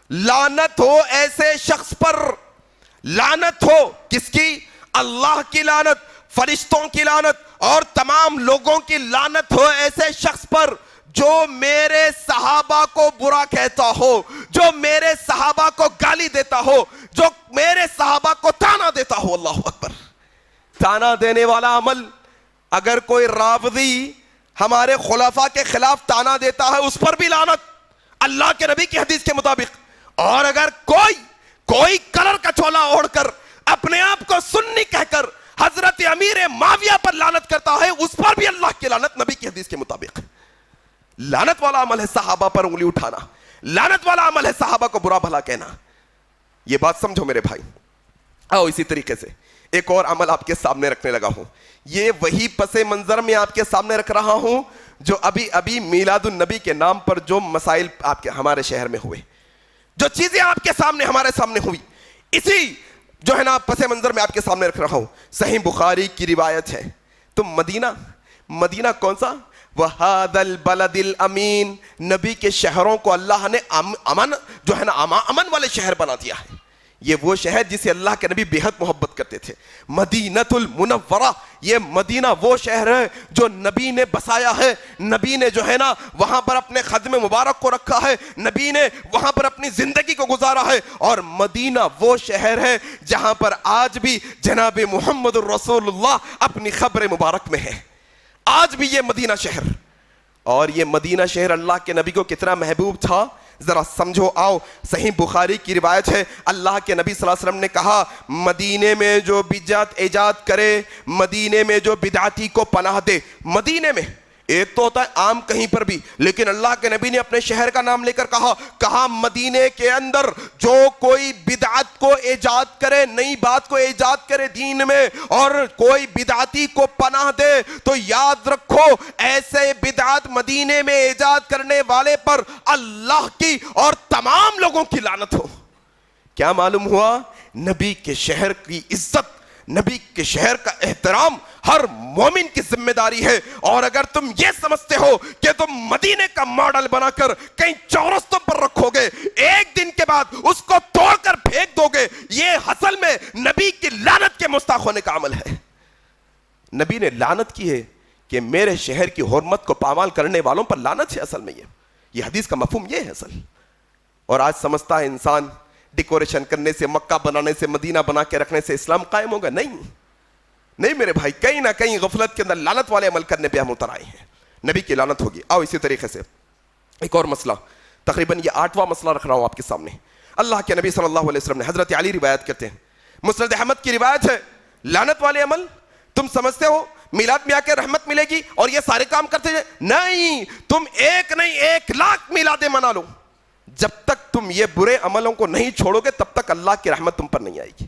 لعنت ہو ایسے شخص پر. لعنت ہو کس کی؟ اللہ کی لعنت, فرشتوں کی لعنت اور تمام لوگوں کی لعنت ہو ایسے شخص پر جو میرے صحابہ کو برا کہتا ہو, جو میرے صحابہ کو گالی دیتا ہو, جو میرے صحابہ کو تانا دیتا ہو. اللہ اکبر. تانا دینے والا عمل, اگر کوئی رافضی ہمارے خلفاء کے خلاف تانا دیتا ہے اس پر بھی لعنت اللہ کے نبی کی حدیث کے مطابق. اور اگر کوئی کلر کا چولا اوڑھ کر اپنے آپ کو سنی کہہ کر حضرت امیر معاویہ پر لعنت کرتا ہے اس پر بھی اللہ کی لعنت نبی کی حدیث کے مطابق. لعنت والا عمل ہے صحابہ پر انگلی اٹھانا, لعنت والا عمل ہے صحابہ کو برا بھلا کہنا. یہ بات سمجھو میرے بھائی. آؤ اسی طریقے سے ایک اور عمل آپ کے سامنے رکھنے لگا ہوں. یہ وہی پس منظر میں آپ کے سامنے رکھ رہا ہوں جو ابھی میلاد النبی کے نام پر جو مسائل آپ کے ہمارے شہر میں ہوئے, جو چیزیں آپ کے سامنے ہمارے سامنے ہوئی, اسی جو ہے نا پس منظر میں آپ کے سامنے رکھ رہا ہوں. صحیح بخاری کی روایت ہے. تم مدینہ کون سا؟ وَهَذَا الْبَلَدِ الْأَمِينَ, نبی کے شہروں کو اللہ نے امن جو ہے نا امن والے شہر بنا دیا ہے. یہ وہ شہر جسے اللہ کے نبی بے حد محبت کرتے تھے. مدینۃ المنورہ, یہ مدینہ وہ شہر ہے جو نبی نے بسایا ہے, نبی نے جو ہے نا وہاں پر اپنے خدم مبارک کو رکھا ہے, نبی نے وہاں پر اپنی زندگی کو گزارا ہے. اور مدینہ وہ شہر ہے جہاں پر آج بھی جناب محمد الرسول اللہ اپنی قبر مبارک میں ہے. آج بھی یہ مدینہ شہر, اور یہ مدینہ شہر اللہ کے نبی کو کتنا محبوب تھا ذرا سمجھو. آؤ صحیح بخاری کی روایت ہے, اللہ کے نبی صلی اللہ علیہ وسلم نے کہا مدینے میں جو بدعت ایجاد کرے, مدینے میں جو بدعتی کو پناہ دے. مدینے میں ایک تو ہوتا ہے عام کہیں پر بھی, لیکن اللہ کے نبی نے اپنے شہر کا نام لے کر کہا مدینے کے اندر جو کوئی بدعت کو ایجاد کرے, نئی بات کو ایجاد کرے دین میں, اور کوئی بدعتی کو پناہ دے, تو یاد رکھو ایسے بدعت مدینے میں ایجاد کرنے والے پر اللہ کی اور تمام لوگوں کی لعنت ہو. کیا معلوم ہوا؟ نبی کے شہر کی عزت, نبی کے شہر کا احترام ہر مومن کی ذمہ داری ہے. اور اگر تم یہ سمجھتے ہو کہ تم مدینے کا ماڈل بنا کر کہیں چورستوں پر رکھو گے, ایک دن کے بعد اس کو توڑ کر پھینک دو گے, یہ اصل میں نبی کی لعنت کے مستحق ہونے کا عمل ہے. نبی نے لعنت کی ہے کہ میرے شہر کی حرمت کو پامال کرنے والوں پر لعنت ہے. اصل میں یہ حدیث کا مفہوم یہ ہے اصل. اور آج سمجھتا ہے انسان ڈیکوریشن کرنے سے, مکہ بنانے سے, مدینہ بنا کے رکھنے سے اسلام قائم ہوگا. نہیں میرے بھائی, کہیں نہ کہیں غفلت کے اندر لعنت والے عمل کرنے پہ ہم اتر آئے ہیں. نبی کی لعنت ہوگی. آؤ اسی طریقے سے ایک اور مسئلہ, تقریباً یہ 8واں مسئلہ رکھ رہا ہوں آپ کے سامنے. اللہ کے نبی صلی اللہ علیہ وسلم نے, حضرت علی روایت کرتے ہیں, مسند احمد کی روایت ہے, لعنت والے عمل تم سمجھتے ہو میلاد میں آ کے رحمت ملے گی اور یہ سارے کام کرتے جائے. نہیں, تم ایک نہیں 1,00,000 میلادیں منا لو, جب تک تم یہ برے عملوں کو نہیں چھوڑو گے تب تک اللہ کی رحمت تم پر نہیں آئے گی.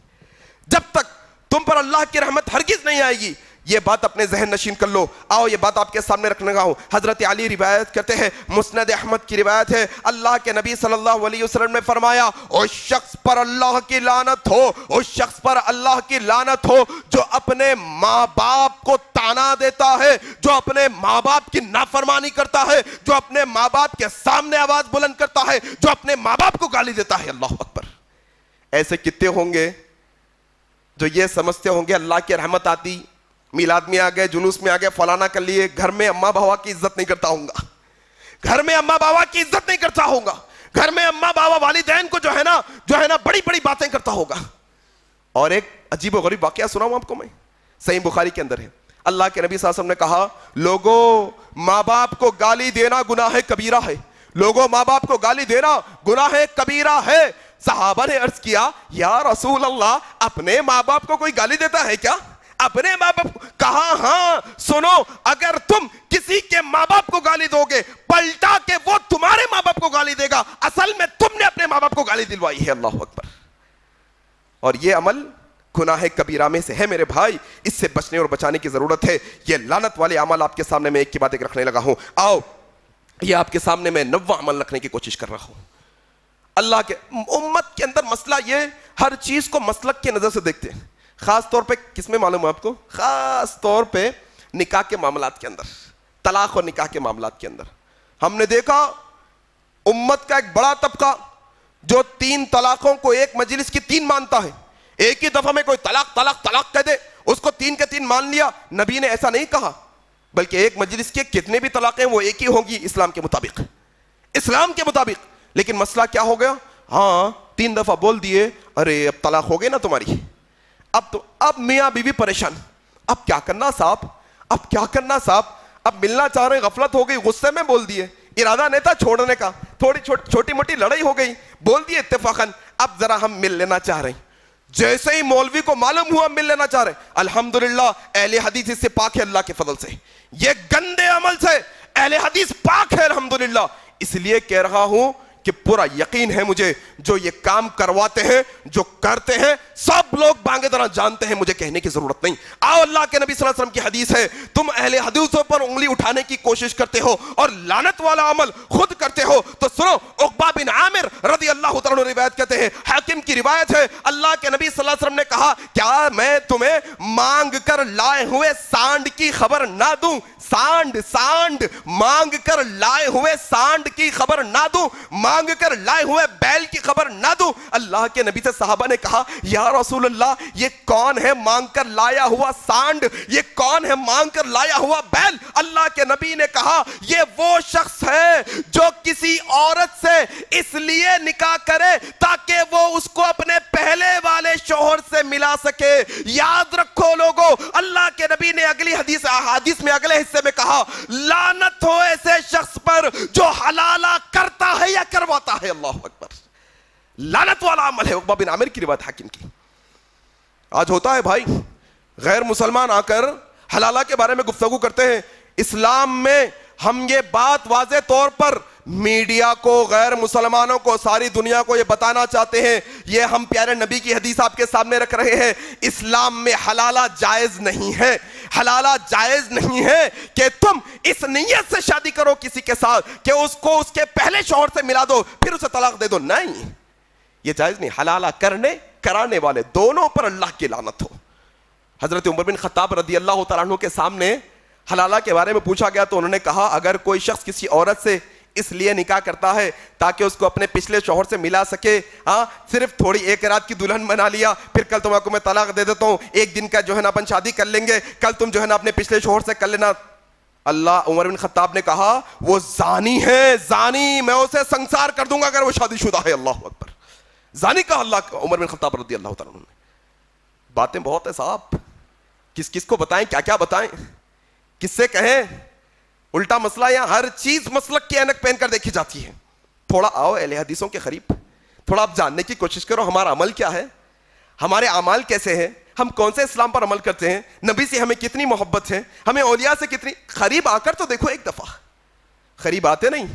جب تک تم پر اللہ کی رحمت ہرگز نہیں آئے گی یہ بات اپنے ذہن نشین کر لو. آؤ یہ بات آپ کے سامنے رکھنے کا ہوں. حضرت علی روایت کرتے ہیں, مسند احمد کی روایت ہے, اللہ کے نبی صلی اللہ علیہ وسلم نے فرمایا, اس شخص پر اللہ کی لعنت ہو, اس شخص پر اللہ کی لعنت ہو جو اپنے ماں باپ کو تانا دیتا ہے, جو اپنے ماں باپ کی نافرمانی کرتا ہے, جو اپنے ماں باپ کے سامنے آواز بلند کرتا ہے, جو اپنے ماں باپ کو گالی دیتا ہے. اللہ اکبر. ایسے کتنے ہوں گے جو یہ سمجھتے ہوں گے اللہ کی رحمت آتی, میلاد میں آ گئے, جلوس میں آ گئے, فلانا کر لیے, گھر میں اماں بابا کی عزت نہیں کرتا ہوں گا, گھر میں اماں بابا کی عزت نہیں کرتا ہوں گا, گھر میں اماں بابا والدین کو جو ہے نا بڑی بڑی باتیں کرتا ہوگا. اور ایک عجیب و غریب واقعہ سناؤں آپ کو میں, صحیح بخاری کے اندر ہے. اللہ کے نبی صلی اللہ علیہ وسلم نے کہا, لوگوں ماں باپ کو گالی دینا گناہ کبیرہ ہے, لوگوں ماں باپ کو گالی دینا گناہ کبیرہ ہے. صحابہ نے عرض کیا, یا رسول اللہ اپنے ماں باپ کو کوئی گالی دیتا ہے کیا؟ اپنے ماں باپ. کہا ہاں سنو, اگر تم کسی کے ماں باپ کو گالی دو گے, پلٹا کے وہ تمہارے ماں باپ کو گالی دے گا, اصل میں تم نے اپنے ماں باپ کو گالی دلوائی ہے. اللہ اکبر. اور یہ عمل گناہ کبیرہ میں سے ہے میرے بھائی, اس سے بچنے اور بچانے کی ضرورت ہے. یہ لعنت والے عمل آپ کے سامنے میں ایک کی بات ایک رکھنے لگا ہوں. آؤ یہ آپ کے سامنے میں 90 عمل رکھنے کی کوشش کر رہا ہوں. اللہ کے امت کے اندر مسئلہ یہ, ہر چیز کو مسلک کی نظر سے دیکھتے ہیں, خاص طور پہ کس میں معلوم ہے آپ کو, خاص طور پہ نکاح کے معاملات کے اندر, طلاق اور نکاح کے معاملات کے اندر. ہم نے دیکھا امت کا ایک بڑا طبقہ جو 3 طلاقوں کو ایک مجلس کی 3 مانتا ہے. ایک ہی دفعہ میں کوئی طلاق طلاق طلاق کہہ دے, اس کو 3 کے 3 مان لیا. نبی نے ایسا نہیں کہا, بلکہ ایک مجلس کے کتنے بھی طلاقیں وہ ایک ہی ہوں گی اسلام کے مطابق, اسلام کے مطابق. لیکن مسئلہ کیا ہو گیا, ہاں 3 دفعہ بول دیے, ارے اب طلاق ہو گئی نا تمہاری, اب میاں بیوی پریشان, اب کیا کرنا صاحب, اب کیا کرنا صاحب, اب ملنا چاہ رہے, غفلت ہو گئی, غصے میں بول دیے, ارادہ نہیں تھا چھوڑنے کا, تھوڑی چھوٹی موٹی لڑائی ہو گئی, بول دیے اتفاقاً, اب ذرا ہم مل لینا چاہ رہے ہیں. جیسے ہی مولوی کو معلوم ہوا مل لینا چاہ رہے, الحمدللہ اہل حدیث اس سے پاک ہے اللہ کے فضل سے, یہ گندے عمل سے اہل حدیث پاک ہے الحمدللہ. اس لیے کہہ رہا ہوں کہ پورا یقین ہے مجھے, جو یہ کام کرواتے ہیں, جو کرتے ہیں, سب لوگ بانگے طرح جانتے ہیں, مجھے کہنے کی ضرورت نہیں. آؤ اللہ کے نبی صلی اللہ علیہ وسلم کی حدیث ہے, تم اہل حدیثوں پر انگلی اٹھانے کی کوشش کرتے ہو اور لعنت والا عمل خود کرتے ہو. تو سنو, عقبہ بن عامر رضی اللہ تعالیٰ عنہ روایت کہتے ہیں, حاکم کی روایت ہے, اللہ کے نبی صلی اللہ علیہ وسلم نے کہا, کیا میں تمہیں مانگ کر لائے ہوئے سانڈ کی خبر نہ دوں, سانڈ مانگ کر لائے ہوئے سانڈ کی خبر نہ دوں, مانگ کر لائے ہوئے بیل کی خبر نہ دوں. اللہ کے نبی سے صحابہ نے کہا, یا رسول اللہ یہ کون ہے مانگ کر لایا ہوا سانڈ, یہ کون ہے مانگ کر لایا ہوا بیل؟ اللہ کے نبی نے کہا, یہ وہ شخص ہے جو کسی عورت سے اس لیے نکاح کرے تاکہ وہ اس کو اپنے پہلے والے شوہر سے ملا سکے. یاد رکھو لوگو, اللہ کے نبی نے اگلی حدیث میں اگلے حصے میں کہا, لعنت ہو ایسے شخص پر جو حلالہ کرتا ہے یا کرواتا ہے. اللہ اکبر. لعنت والا عمل ہے. عقبہ بن عامر کی روایت حاکم کی. آج ہوتا ہے بھائی, غیر مسلمان آ کر حلالہ کے بارے میں گفتگو کرتے ہیں. اسلام میں ہم یہ بات واضح طور پر میڈیا کو, غیر مسلمانوں کو, ساری دنیا کو یہ بتانا چاہتے ہیں, یہ ہم پیارے نبی کی حدیث آپ کے سامنے رکھ رہے ہیں. اسلام میں حلالہ جائز نہیں ہے, حلالہ جائز نہیں ہے کہ تم اس نیت سے شادی کرو کسی کے ساتھ کہ اس کو اس کے پہلے شوہر سے ملا دو پھر اسے طلاق دے دو. نہیں, یہ جائز نہیں. حلالہ کرنے کرانے والے دونوں پر اللہ کی لعنت ہو. حضرت عمر بن خطاب رضی اللہ تعالیٰ عنہ کے سامنے حلالہ کے بارے میں پوچھا گیا تو انہوں نے کہا, اگر کوئی شخص کسی عورت سے اس لیے نکاح کرتا ہے تاکہ اس کو اپنے پچھلے شوہر سے ملا سکے, ہاں صرف تھوڑی ایک رات کی دلہن بنا لیا, پھر کل تم کو میں طلاق دے دیتا ہوں, ایک دن کا جو ہے نا اپن شادی کر لیں گے, کل تم جو ہے نا اپنے پچھلے شوہر سے کر لینا. اللہ عمر بن خطاب نے کہا, وہ زانی ہے, زانی, میں اسے سنسار کر دوں گا اگر وہ شادی شدہ ہے. اللہ اکبر. زانی کہا اللہ عمر بن خطاب رضی اللہ تعالیٰ عنہ نے. باتیں بہت ہیں صاحب, کس کو بتائیں, کیا کیا بتائیں, کس سے کہیں. الٹا مسئلہ یہاں ہر چیز مسلک کی اینک پہن کر دیکھی جاتی ہے. تھوڑا آؤ اہل حدیثوں کے قریب, تھوڑا آپ جاننے کی کوشش کرو ہمارا عمل کیا ہے, ہمارے اعمال کیسے ہیں, ہم کون سے اسلام پر عمل کرتے ہیں, نبی سے ہمیں کتنی محبت ہے, ہمیں اولیاء سے کتنی. قریب آ کر تو دیکھو ایک دفعہ, قریب آتے نہیں,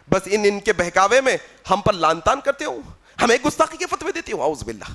بس ان کے بہکاوے میں ہم پر لان تان کرتے ہو, ہمیں گستاخی کے فتوے دیتے ہو. اعوذ باللہ.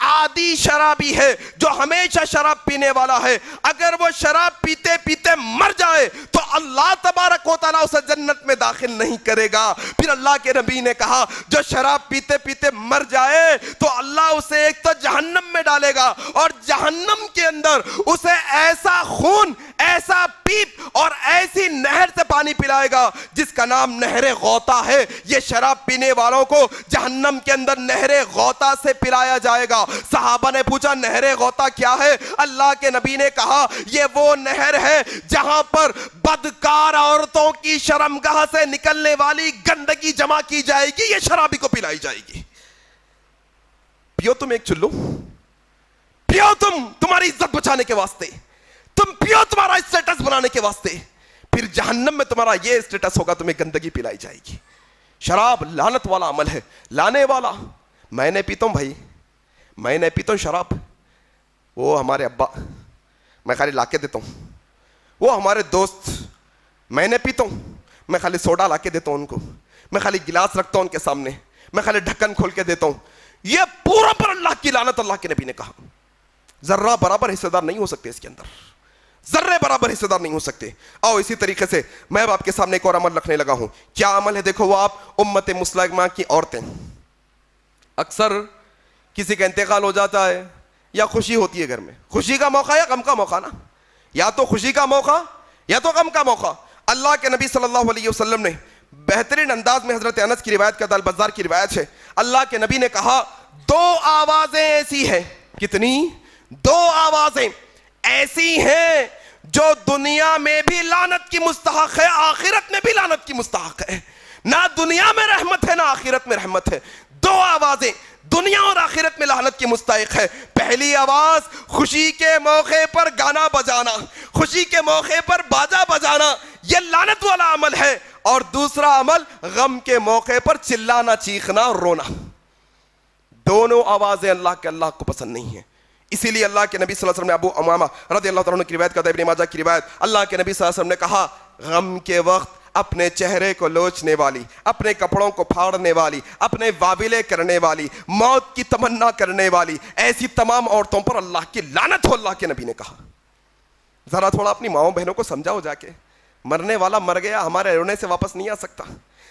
عادی شرابی ہے، جو ہمیشہ شراب پینے والا ہے، اگر وہ شراب پیتے پیتے مر جائے تو اللہ تبارک و تعالیٰ اسے جنت میں داخل نہیں کرے گا۔ پھر اللہ کے نبی نے کہا جو شراب پیتے پیتے مر جائے تو اللہ اسے ایک تو جہنم میں ڈالے گا، اور جہنم کے اندر اسے ایسا خون، ایسا پیپ اور ایسی نہر سے پانی پلائے گا جس کا نام نہر غوطہ ہے۔ یہ شراب پینے والوں کو جہنم کے اندر نہر غوطہ سے پلایا جائے گا۔ صحابہ نے پوچھا نہر غوطہ کیا ہے؟ اللہ کے نبی نے کہا یہ وہ نہر ہے جہاں پر بدکار عورتوں کی شرمگاہ سے نکلنے والی گندگی جمع کی جائے گی، یہ شرابی کو پلائی جائے گی۔ پیو تم ایک چلو، پیو تم تمہاری عزت بچانے کے واسطے، تم پیو تمہارا اسٹیٹس بنانے کے واسطے، پھر جہنم میں تمہارا یہ اسٹیٹس ہوگا، تمہیں گندگی پلائی جائے گی۔ شراب لعنت والا عمل ہے، لانے والا۔ میں نے پیتا ہوں بھائی، میں نے پیتا ہوں شراب، وہ ہمارے ابا، میں خالی لا کے دیتا ہوں، وہ ہمارے دوست، میں نے پیتا ہوں، میں خالی سوڈا لا کے دیتا ہوں ان کو، میں خالی گلاس رکھتا ہوں ان کے سامنے، میں خالی ڈھکن کھول کے دیتا ہوں۔ یہ پورا پر اللہ کی لعنت، اللہ کے نبی نے کہا ذرہ برابر حصہ دار نہیں ہو سکتے اس کے اندر، ذرے برابر حصہ دار نہیں ہو سکتے۔ آؤ اسی طریقے سے میں اب آپ کے سامنے ایک اور عمل رکھنے لگا ہوں۔ کیا عمل ہے؟ دیکھو وہ آپ امت مسلمہ کی عورتیں، اکثر کسی کا انتقال ہو جاتا ہے یا خوشی ہوتی ہے گھر میں، خوشی کا موقع یا غم کا موقع نا، یا تو خوشی کا موقع یا تو غم کا موقع۔ اللہ کے نبی صلی اللہ علیہ وسلم نے بہترین انداز میں حضرت انس کی روایت کا، البزار کی روایت ہے، اللہ کے نبی نے کہا دو آوازیں ایسی ہیں، کتنی؟ دو آوازیں ایسی ہیں جو دنیا میں بھی لعنت کی مستحق ہے، آخرت میں بھی لعنت کی مستحق ہے۔ نہ دنیا میں رحمت ہے نہ آخرت میں رحمت ہے۔ دو آوازیں دنیا اور آخرت میں لعنت کی مستحق ہے۔ پہلی آواز خوشی کے موقع پر گانا بجانا، خوشی کے موقع پر باجا بجانا، یہ لعنت والا عمل ہے۔ اور دوسرا عمل غم کے موقع پر چلانا، چیخنا اور رونا۔ دونوں آوازیں اللہ کو پسند نہیں ہیں۔ اسی لیے اللہ کے نبی صلی اللہ علیہ وسلم نے ابو امامہ رضی اللہ تعالیٰ عنہ کی روایت کرتا ہے، ابن ماجہ کی روایت، اللہ کے نبی صلی اللہ علیہ وسلم نے کہا غم کے وقت اپنے چہرے کو لوچنے والی، اپنے کپڑوں کو پھاڑنے والی، اپنے واویلے کرنے والی، موت کی تمنا کرنے والی، ایسی تمام عورتوں پر اللہ کی لعنت ہو، اللہ کے نبی نے کہا۔ ذرا تھوڑا اپنی ماؤں بہنوں کو سمجھاؤ جا کے، مرنے والا مر گیا، ہمارے رونے سے واپس نہیں آ سکتا۔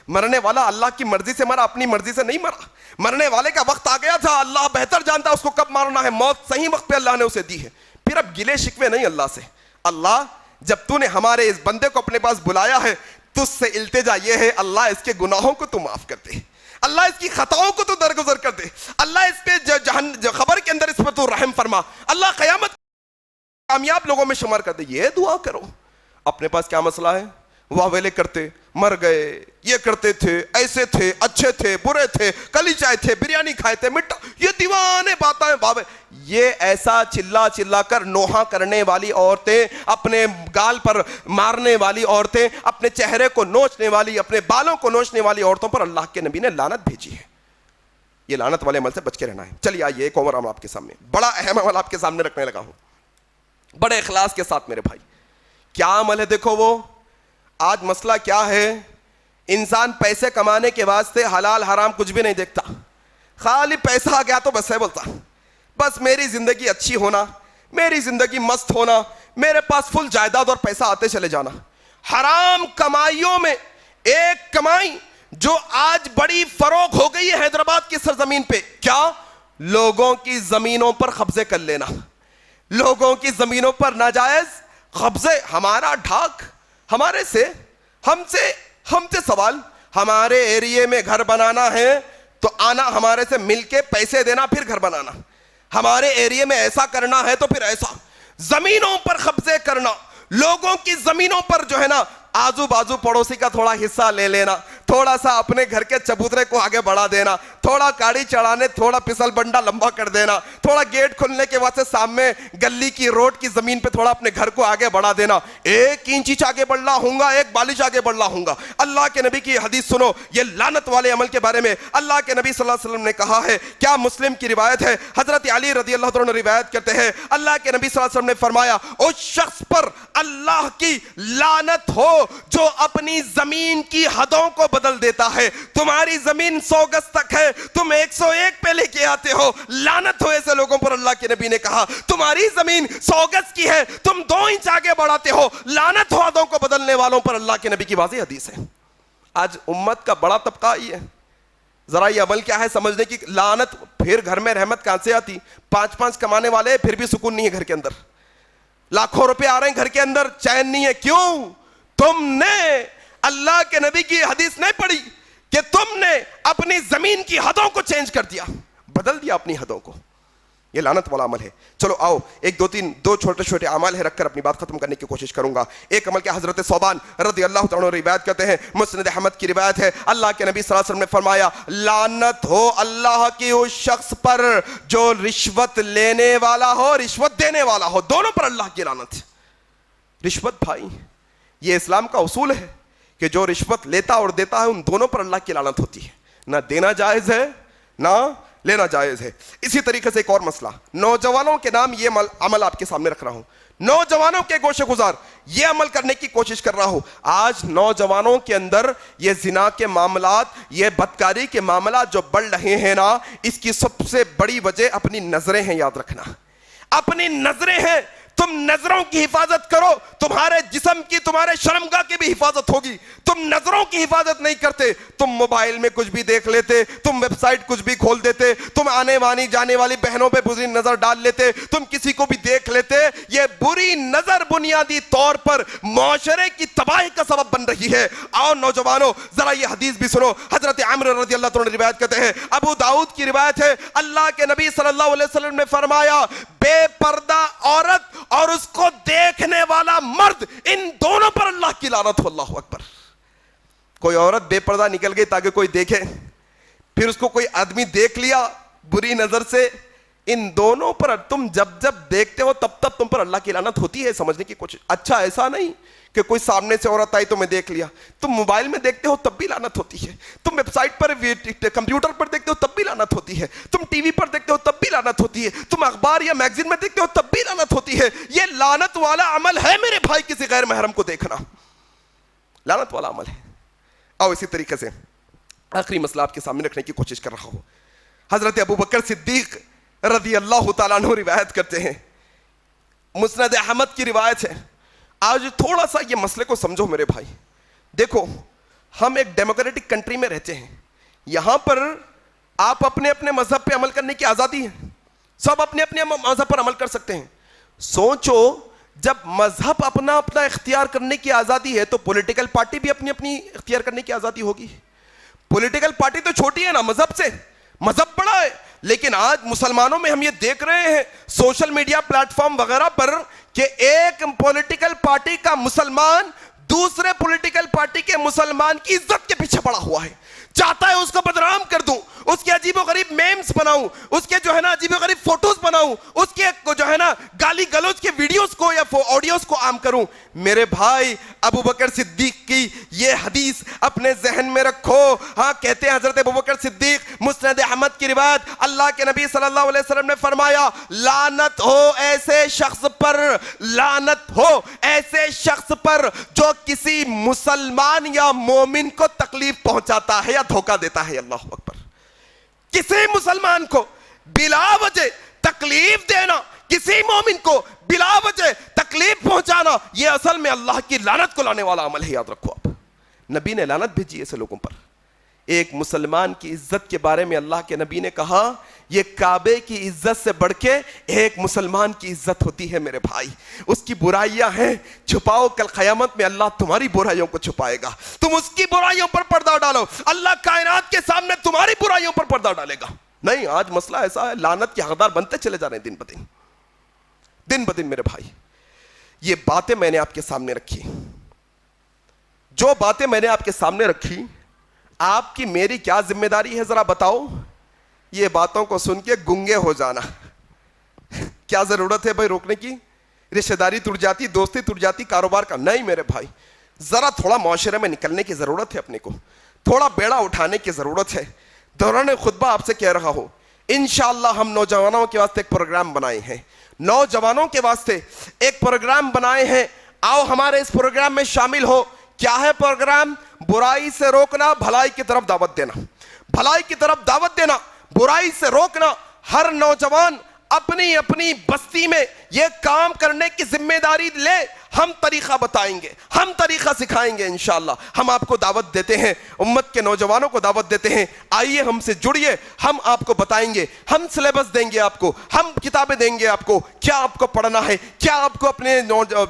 مرنے والا اللہ کی مرضی سے مرا، اپنی مرضی سے نہیں مرا۔ مرنے والے کا وقت آ گیا تھا، اللہ بہتر جانتا اس کو کب مارنا ہے، موت صحیح وقت پہ اللہ نے اسے دی ہے۔ پھر اب گلے شکوے نہیں اللہ سے۔ اللہ جب تو نے ہمارے اس بندے کو اپنے پاس بلایا ہے، تجھ سے التجا یہ ہے اللہ اس کے گناہوں کو تو معاف کر دے، اللہ اس کی خطاؤں کو تو درگزر کر دے، اللہ اس پہ جو خبر کے اندر اس پر تو رحم فرما، اللہ قیامت کامیاب لوگوں میں شمار کر دے۔ یہ دعا کرو۔ اپنے پاس کیا مسئلہ ہے؟ واویلے کرتے، مر گئے، یہ کرتے تھے، ایسے تھے، اچھے تھے، برے تھے، کلی چائے تھے، بریانی کھائے تھے، مٹھا، یہ دیوانے باتیں بابے۔ یہ ایسا چلا چلا کر نوحہ کرنے والی عورتیں، اپنے گال پر مارنے والی عورتیں، اپنے چہرے کو نوچنے والی، اپنے بالوں کو نوچنے والی عورتوں پر اللہ کے نبی نے لعنت بھیجی ہے۔ یہ لعنت والے عمل سے بچ کے رہنا ہے۔ چلیے آئیے ایک اور عمل آپ کے سامنے، بڑا اہم عمل آپ کے سامنے رکھنے لگا ہوں، بڑے اخلاص کے ساتھ میرے بھائی۔ کیا عمل ہے؟ دیکھو وہ آج مسئلہ کیا ہے، انسان پیسے کمانے کے واسطے حلال حرام کچھ بھی نہیں دیکھتا، خالی پیسہ آ گیا تو بس ہے بولتا، بس میری زندگی اچھی ہونا، میری زندگی مست ہونا، میرے پاس فل جائیداد اور پیسہ آتے چلے جانا۔ حرام کمائیوں میں ایک کمائی جو آج بڑی فروغ ہو گئی ہے حیدرآباد کی سرزمین پہ، کیا؟ لوگوں کی زمینوں پر قبضے کر لینا، لوگوں کی زمینوں پر ناجائز قبضے۔ ہمارا ڈھاک ہمارے سے ہم سے سوال، ہمارے ایریے میں گھر بنانا ہے تو آنا ہمارے سے مل کے پیسے دینا، پھر گھر بنانا، ہمارے ایریے میں ایسا کرنا ہے تو پھر ایسا، زمینوں پر قبضے کرنا، لوگوں کی زمینوں پر جو ہے نا آزو بازو پڑوسی کا تھوڑا حصہ لے لینا، تھوڑا سا اپنے گھر کے چبوترے کو آگے بڑھا دینا، تھوڑا گاڑی چڑھانے تھوڑا پسل بنڈا لمبا کر دینا، تھوڑا گیٹ کھلنے کے واسطے سامنے گلی کی روڈ کی زمین پہ تھوڑا اپنے گھر کو آگے بڑھا دینا، ایک انچ آگے بڑھنا ہوں گا، ایک بالش آگے بڑھنا ہوں گا۔ اللہ کے نبی کی حدیث سنو، یہ لعنت والے عمل کے بارے میں اللہ کے نبی صلی اللہ علیہ وسلم نے کہا ہے، کیا مسلم کی روایت ہے، حضرت علی رضی اللہ عنہ روایت کرتے ہیں، اللہ کے نبی صلی اللہ علیہ وسلم نے فرمایا اس شخص پر اللہ کی لعنت ہو جو اپنی زمین کی حدوں کو بدل دیتا ہے. تمہاری زمین 100 گز تک ہے, تم 101 پہ لے کے آتے ہو. لعنت ہو ایسے لوگوں پر, اللہ کے نبی نے کہا. تمہاری زمین 100 گز کی ہے, تم 2 انچ آگے بڑھاتے ہو. لعنت ہو عہدوں کو بدلنے والوں پر, اللہ کے نبی کی واضح حدیث ہے. آج امت کا بڑا طبقہ یہ ہے. ذرا یہ عمل کیا ہے سمجھنے کی. لعنت, پھر گھر میں رحمت کہاں سے آتی؟ 5 کمانے والے پھر بھی سکون نہیں ہے گھر کے اندر. لاکھوں روپے آ رہے ہیں گھر کے اندر, چین نہیں ہے. کیوں؟ تم نے اللہ کے نبی کی حدیث نہیں پڑھی کہ تم نے اپنی زمین کی حدوں کو چینج کر دیا, بدل دیا اپنی حدوں کو. یہ لعنت والا عمل ہے. چلو آؤ, ایک دو چھوٹے چھوٹے اعمال ہے رکھ کر اپنی بات ختم کرنے کی کوشش کروں گا. ایک عمل کیا حضرت ثوبان رضی اللہ تعالیٰ عنہ روایت کرتے ہیں, مسند احمد کی روایت ہے. اللہ کے نبی صلی اللہ علیہ وسلم نے فرمایا, لعنت ہو اللہ کی اس شخص پر جو رشوت لینے والا ہو, رشوت دینے والا ہو. دونوں پر اللہ کی لعنت. رشوت بھائی, یہ اسلام کا اصول ہے کہ جو رشوت لیتا اور دیتا ہے ان دونوں پر اللہ کی لعنت ہوتی ہے. نہ دینا جائز ہے نہ لینا جائز ہے. اسی طریقے سے ایک اور مسئلہ, نوجوانوں کے نام یہ عمل آپ کے سامنے رکھ رہا ہوں. نوجوانوں کے گوشے گزار یہ عمل کرنے کی کوشش کر رہا ہوں. آج نوجوانوں کے اندر یہ زنا کے معاملات, یہ بدکاری کے معاملات جو بڑھ رہے ہیں نا, اس کی سب سے بڑی وجہ اپنی نظریں ہیں. یاد رکھنا, اپنی نظریں ہیں. تم نظروں کی حفاظت کرو, تمہارے جسم کی, تمہارے شرمگاہ کی بھی حفاظت ہوگی. تم نظروں کی حفاظت نہیں کرتے, تم موبائل میں کچھ بھی دیکھ لیتے, تم ویب سائٹ کچھ بھی کھول دیتے, تم آنے والی جانے والی بہنوں پہ بری نظر ڈال لیتے, تم کسی کو بھی دیکھ لیتے. یہ بری نظر بنیادی طور پر معاشرے کی تباہی کا سبب بن رہی ہے. آؤ نوجوانوں, ذرا یہ حدیث بھی سنو. حضرت عمرو رضی اللہ تعالیٰ عنہ روایت کرتے ہیں, ابو داؤد کی روایت ہے, اللہ کے نبی صلی اللہ علیہ وسلم نے فرمایا, بے پردہ عورت اور اس کو دیکھنے والا مرد, ان دونوں پر اللہ کی لعنت ہو. اللہ اکبر. کوئی عورت بے پردہ نکل گئی تاکہ کوئی دیکھے, پھر اس کو کوئی آدمی دیکھ لیا بری نظر سے, ان دونوں پر تم جب دیکھتے ہو تب تم پر اللہ کی لعنت ہوتی ہے. سمجھنے کی کوشش. اچھا ایسا نہیں کہ کوئی سامنے سے عورت آئی تو میں دیکھ لیا, تم موبائل میں دیکھتے ہو تب بھی لعنت ہوتی ہے, تم ویب سائٹ پر کمپیوٹر پر دیکھتے ہو تب بھی لعنت ہوتی ہے, تم ٹی وی پر دیکھتے ہو تب بھی لعنت ہوتی ہے, تم اخبار یا میگزین میں دیکھتے ہو تب بھی لعنت ہوتی ہے. یہ لعنت والا عمل ہے میرے بھائی, کسی غیر محرم کو دیکھنا لعنت والا عمل ہے. آؤ اسی طریقے سے آخری مسئلہ آپ کے سامنے رکھنے کی کوشش کر رہا ہوں. حضرت ابو بکر صدیق رضی اللہ تعالیٰ عنہ روایت کرتے ہیں, مسند احمد کی روایت ہے. آج تھوڑا سا یہ مسئلے کو سمجھو میرے بھائی. دیکھو, ہم ایک ڈیموکریٹک کنٹری میں رہتے ہیں, یہاں پر آپ اپنے اپنے مذہب پہ عمل کرنے کی آزادی ہے, سب اپنے اپنے مذہب پر عمل کر سکتے ہیں. سوچو, جب مذہب اپنا اپنا اختیار کرنے کی آزادی ہے تو پولیٹیکل پارٹی بھی اپنی اپنی اختیار کرنے کی آزادی ہوگی. پولیٹیکل پارٹی تو چھوٹی ہے نا مذہب سے, مذہب بڑا ہے. لیکن آج مسلمانوں میں ہم یہ دیکھ رہے ہیں سوشل میڈیا پلیٹ فارم وغیرہ پر کہ ایک پولیٹیکل پارٹی کا مسلمان دوسرے پولیٹیکل پارٹی کے مسلمان کی عزت کے پیچھے پڑا ہوا ہے, چاہتا ہے اس کو بدنام کر دوں, اس کے عجیب و غریب میمز بناؤں, اس کے جو ہے نا عجیب و غریب فوٹوز بناؤں, اس کے جو ہے نا گالی گلوچ کے ویڈیوز کو یا آڈیوز کو عام کروں. میرے بھائی, ابو بکر صدیق کی یہ حدیث اپنے ذہن میں رکھو. ہاں کہتے ہیں حضرت ابو بکر صدیق, مسند احمد کی روایت, اللہ کے نبی صلی اللہ علیہ وسلم نے فرمایا, لعنت ہو ایسے شخص پر, لعنت ہو ایسے شخص پر جو کسی مسلمان یا مومن کو تکلیف پہنچاتا ہے یا دھوکہ دیتا ہے. اللہ اکبر. کسی مسلمان کو بلا وجہ تکلیف دینا, کسی مومن کو بلا وجہ تکلیف پہنچانا, یہ اصل میں اللہ کی لعنت کو لانے والا عمل ہے. یاد رکھو, آپ نبی نے لعنت بھیجی ایسے لوگوں پر. ایک مسلمان کی عزت کے بارے میں اللہ کے نبی نے کہا, یہ کعبے کی عزت سے بڑھ کے ایک مسلمان کی عزت ہوتی ہے میرے بھائی. اس کی برائیاں ہیں, چھپاؤ, کل قیامت میں اللہ تمہاری برائیوں کو چھپائے گا. تم اس کی برائیوں پر پردہ ڈالو, اللہ کائنات کے سامنے تمہاری برائیوں پر پردہ ڈالے گا. نہیں, آج مسئلہ ایسا ہے, لعنت کے حقدار بنتے چلے جا رہے ہیں دن بدن میرے بھائی. یہ باتیں میں نے آپ کے سامنے رکھی, جو باتیں میں نے آپ کے سامنے رکھی, آپ کی میری کیا ذمہ داری ہے ذرا بتاؤ؟ یہ باتوں کو سن کے گنگے ہو جانا. کیا ضرورت ہے بھائی روکنے کی؟ رشتہ داری ٹوٹ جاتی, دوستی ٹوٹ جاتی, کاروبار کا. نہیں میرے بھائی, ذرا تھوڑا معاشرے میں نکلنے کی ضرورت ہے, اپنے کو تھوڑا بیڑا اٹھانے کی ضرورت ہے. دوران خطبہ آپ سے کہہ رہا ہوں, انشاءاللہ ہم نوجوانوں کے واسطے ایک پروگرام بنائے ہیں, نوجوانوں کے واسطے ایک پروگرام بنائے ہیں. آؤ ہمارے اس پروگرام میں شامل ہو. کیا ہے پروگرام؟ برائی سے روکنا، بھلائی کی طرف دعوت دینا، بھلائی کی طرف دعوت دینا، برائی سے روکنا۔ ہر نوجوان اپنی اپنی بستی میں یہ کام کرنے کی ذمہ داری لے۔ ہم طریقہ بتائیں گے، ہم طریقہ سکھائیں گے انشاءاللہ۔ ہم آپ کو دعوت دیتے ہیں، امت کے نوجوانوں کو دعوت دیتے ہیں، آئیے ہم سے جڑیے، ہم آپ کو بتائیں گے، ہم سلیبس دیں گے آپ کو، ہم کتابیں دیں گے آپ کو، کیا آپ کو پڑھنا ہے، کیا آپ کو اپنے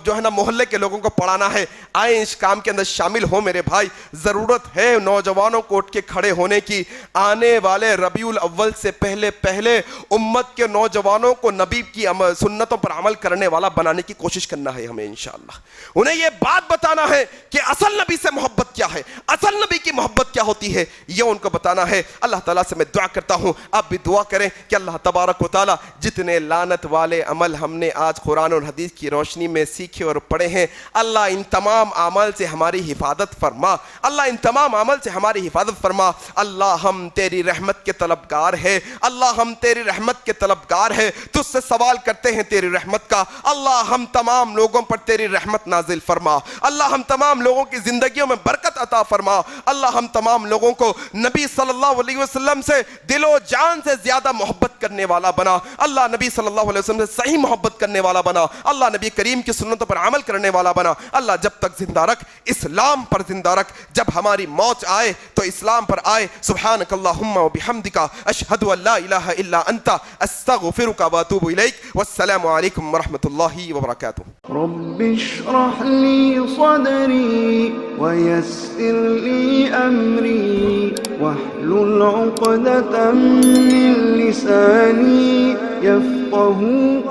جو ہے نا محلے کے لوگوں کو پڑھانا ہے۔ آئیں اس کام کے اندر شامل ہو میرے بھائی۔ ضرورت ہے نوجوانوں کو اٹھ کے کھڑے ہونے کی۔ آنے والے ربیع الاول سے پہلے امت کے نوجوانوں کو نبی کی سنتوں پر عمل کرنے والا بنانے کی کوشش کرنا ہے ہمیں انشاءاللہ۔ انہیں یہ بات بتانا ہے کہ اصل نبی سے محبت کیا ہے، اصل نبی کی محبت کیا ہوتی ہے، یہ ان کو بتانا ہے۔ اللہ تعالیٰ سے میں دعا کرتا ہوں، آپ بھی دعا کریں کہ اللہ تبارک و تعالیٰ جتنے لعنت والے عمل ہم نے آج قرآن اور حدیث کی روشنی میں سیکھے اور پڑھے ہیں، اللہ ان تمام اعمال سے ہماری حفاظت فرما، اللہ ان تمام عمل سے ہماری حفاظت فرما۔ اللہ ہم تیری رحمت کے طلبگار ہیں، اللہ ہم تیری رحمت کے طلبگار ہیں، تجھ سے سوال کرتے ہیں تیری رحمت کا۔ اللہ ہم تمام لوگوں پر تیری رحمت نازل فرما، اللہ ہم تمام لوگوں کی زندگیوں میں برکت عطا فرما، اللہ ہم تمام لوگوں کو نبی صلی اللہ علیہ وسلم سے دل و جان سے زیادہ محبت کرنے والا بنا، اللہ نبی صلی اللہ علیہ وسلم سے صحیح محبت کرنے والا بنا، اللہ نبی کریم کی سنتوں پر عمل کرنے والا بنا۔ اللہ جب تک زندہ رکھ، اسلام پر زندہ رکھ، جب ہماری موت آئے تو اسلام پر آئے۔ سبحانک اللہم و بحمدک، اشہد ان لا الہ الا انت، استغفرک و اتوب الیک، والسلام علیکم ورحمۃ اللہ وبرکاتہ۔ رب اشرح لي صدري ويسر لي أمري واحلل عقدة من لساني يفقه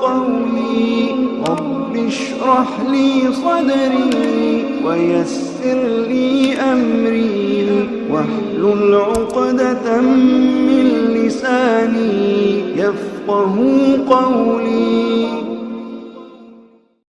قولي رب اشرح لي صدري ويسر لي أمري واحلل عقدة من لساني يفقه قولي